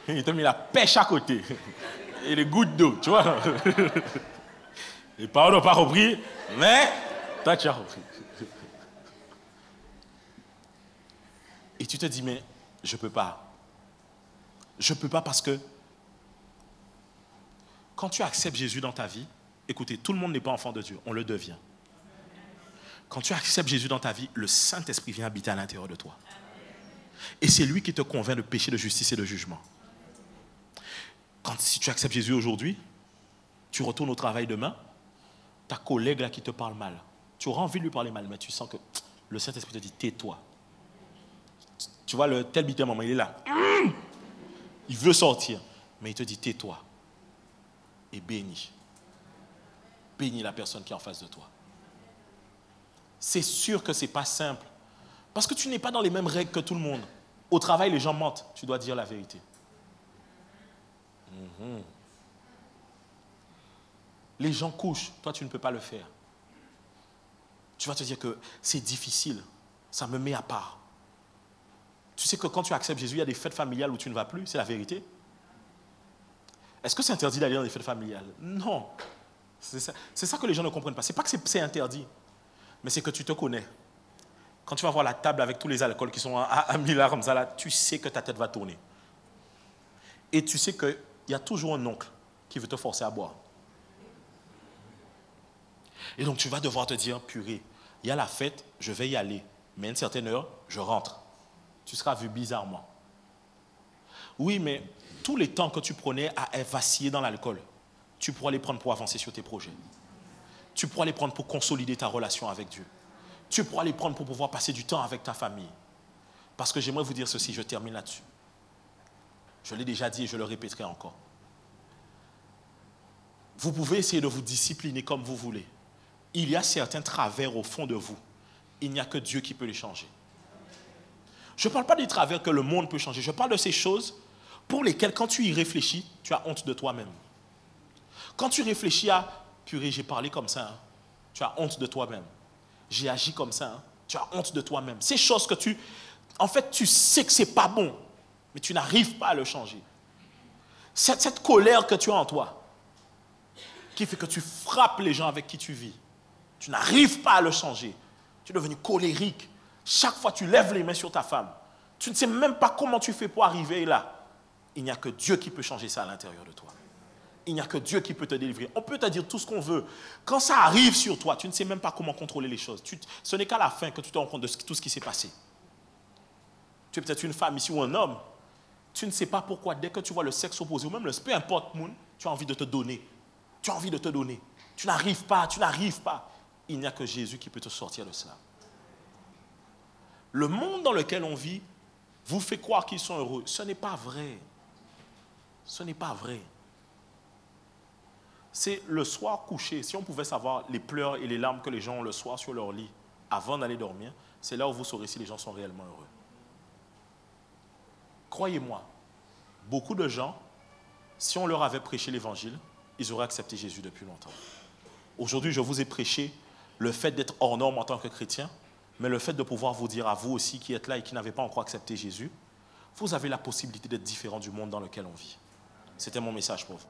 Il t'a mis la pêche à côté. Et les gouttes d'eau, tu vois? Les parents n'ont pas compris, mais toi, tu as compris. Et tu te dis, mais je ne peux pas. Je ne peux pas parce que quand tu acceptes Jésus dans ta vie, écoutez, tout le monde n'est pas enfant de Dieu, on le devient. Quand tu acceptes Jésus dans ta vie, le Saint-Esprit vient habiter à l'intérieur de toi. Et c'est lui qui te convainc de péché, de justice et de jugement. Si tu acceptes Jésus aujourd'hui, tu retournes au travail demain, ta collègue là qui te parle mal, tu auras envie de lui parler mal, mais tu sens que le Saint-Esprit te dit, tais-toi. Tu vois, le tel bitin maman, il est là. Il veut sortir, mais il te dit, tais-toi. Et bénis. Bénis la personne qui est en face de toi. C'est sûr que ce n'est pas simple. Parce que tu n'es pas dans les mêmes règles que tout le monde. Au travail, les gens mentent. Tu dois dire la vérité. Les gens couchent. Toi, tu ne peux pas le faire. Tu vas te dire que c'est difficile. Ça me met à part. Tu sais que quand tu acceptes Jésus, il y a des fêtes familiales où tu ne vas plus. C'est la vérité. Est-ce que c'est interdit d'aller dans des fêtes familiales? Non. C'est ça que les gens ne comprennent pas. Ce n'est pas que c'est interdit. Mais c'est que tu te connais. Quand tu vas voir la table avec tous les alcools qui sont à 1000 là comme ça, là, tu sais que ta tête va tourner. Et tu sais qu'il y a toujours un oncle qui veut te forcer à boire. Et donc tu vas devoir te dire, purée, il y a la fête, je vais y aller. Mais à une certaine heure, je rentre. Tu seras vu bizarrement. Oui, mais tous les temps que tu prenais à vaciller dans l'alcool, tu pourras les prendre pour avancer sur tes projets. Tu pourras les prendre pour consolider ta relation avec Dieu. Tu pourras les prendre pour pouvoir passer du temps avec ta famille. Parce que j'aimerais vous dire ceci, je termine là-dessus. Je l'ai déjà dit et je le répéterai encore. Vous pouvez essayer de vous discipliner comme vous voulez. Il y a certains travers au fond de vous. Il n'y a que Dieu qui peut les changer. Je ne parle pas des travers que le monde peut changer. Je parle de ces choses pour lesquelles, quand tu y réfléchis, tu as honte de toi-même. Quand tu réfléchis à « purée, j'ai parlé comme ça », tu as honte de toi-même. J'ai agi comme ça, tu as honte de toi-même. Ces choses que en fait, tu sais que ce n'est pas bon, mais tu n'arrives pas à le changer. Cette colère que tu as en toi, qui fait que tu frappes les gens avec qui tu vis, tu n'arrives pas à le changer. Tu es devenu colérique. Chaque fois, tu lèves les mains sur ta femme. Tu ne sais même pas comment tu fais pour arriver là. Il n'y a que Dieu qui peut changer ça à l'intérieur de toi. Il n'y a que Dieu qui peut te délivrer. On peut te dire tout ce qu'on veut. Quand ça arrive sur toi, tu ne sais même pas comment contrôler les choses. Ce n'est qu'à la fin que tu te rends compte de tout ce qui s'est passé. Tu es peut-être une femme ici ou un homme. Tu ne sais pas pourquoi, dès que tu vois le sexe opposé, ou même peu importe, tu as envie de te donner. Tu as envie de te donner. Tu n'arrives pas. Il n'y a que Jésus qui peut te sortir de cela. Le monde dans lequel on vit vous fait croire qu'ils sont heureux. Ce n'est pas vrai. Ce n'est pas vrai. C'est le soir couché. Si on pouvait savoir les pleurs et les larmes que les gens ont le soir sur leur lit avant d'aller dormir, c'est là où vous saurez si les gens sont réellement heureux. Croyez-moi, beaucoup de gens, si on leur avait prêché l'évangile, ils auraient accepté Jésus depuis longtemps. Aujourd'hui, je vous ai prêché le fait d'être hors norme en tant que chrétien, mais le fait de pouvoir vous dire à vous aussi qui êtes là et qui n'avez pas encore accepté Jésus, vous avez la possibilité d'être différent du monde dans lequel on vit. C'était mon message pour vous.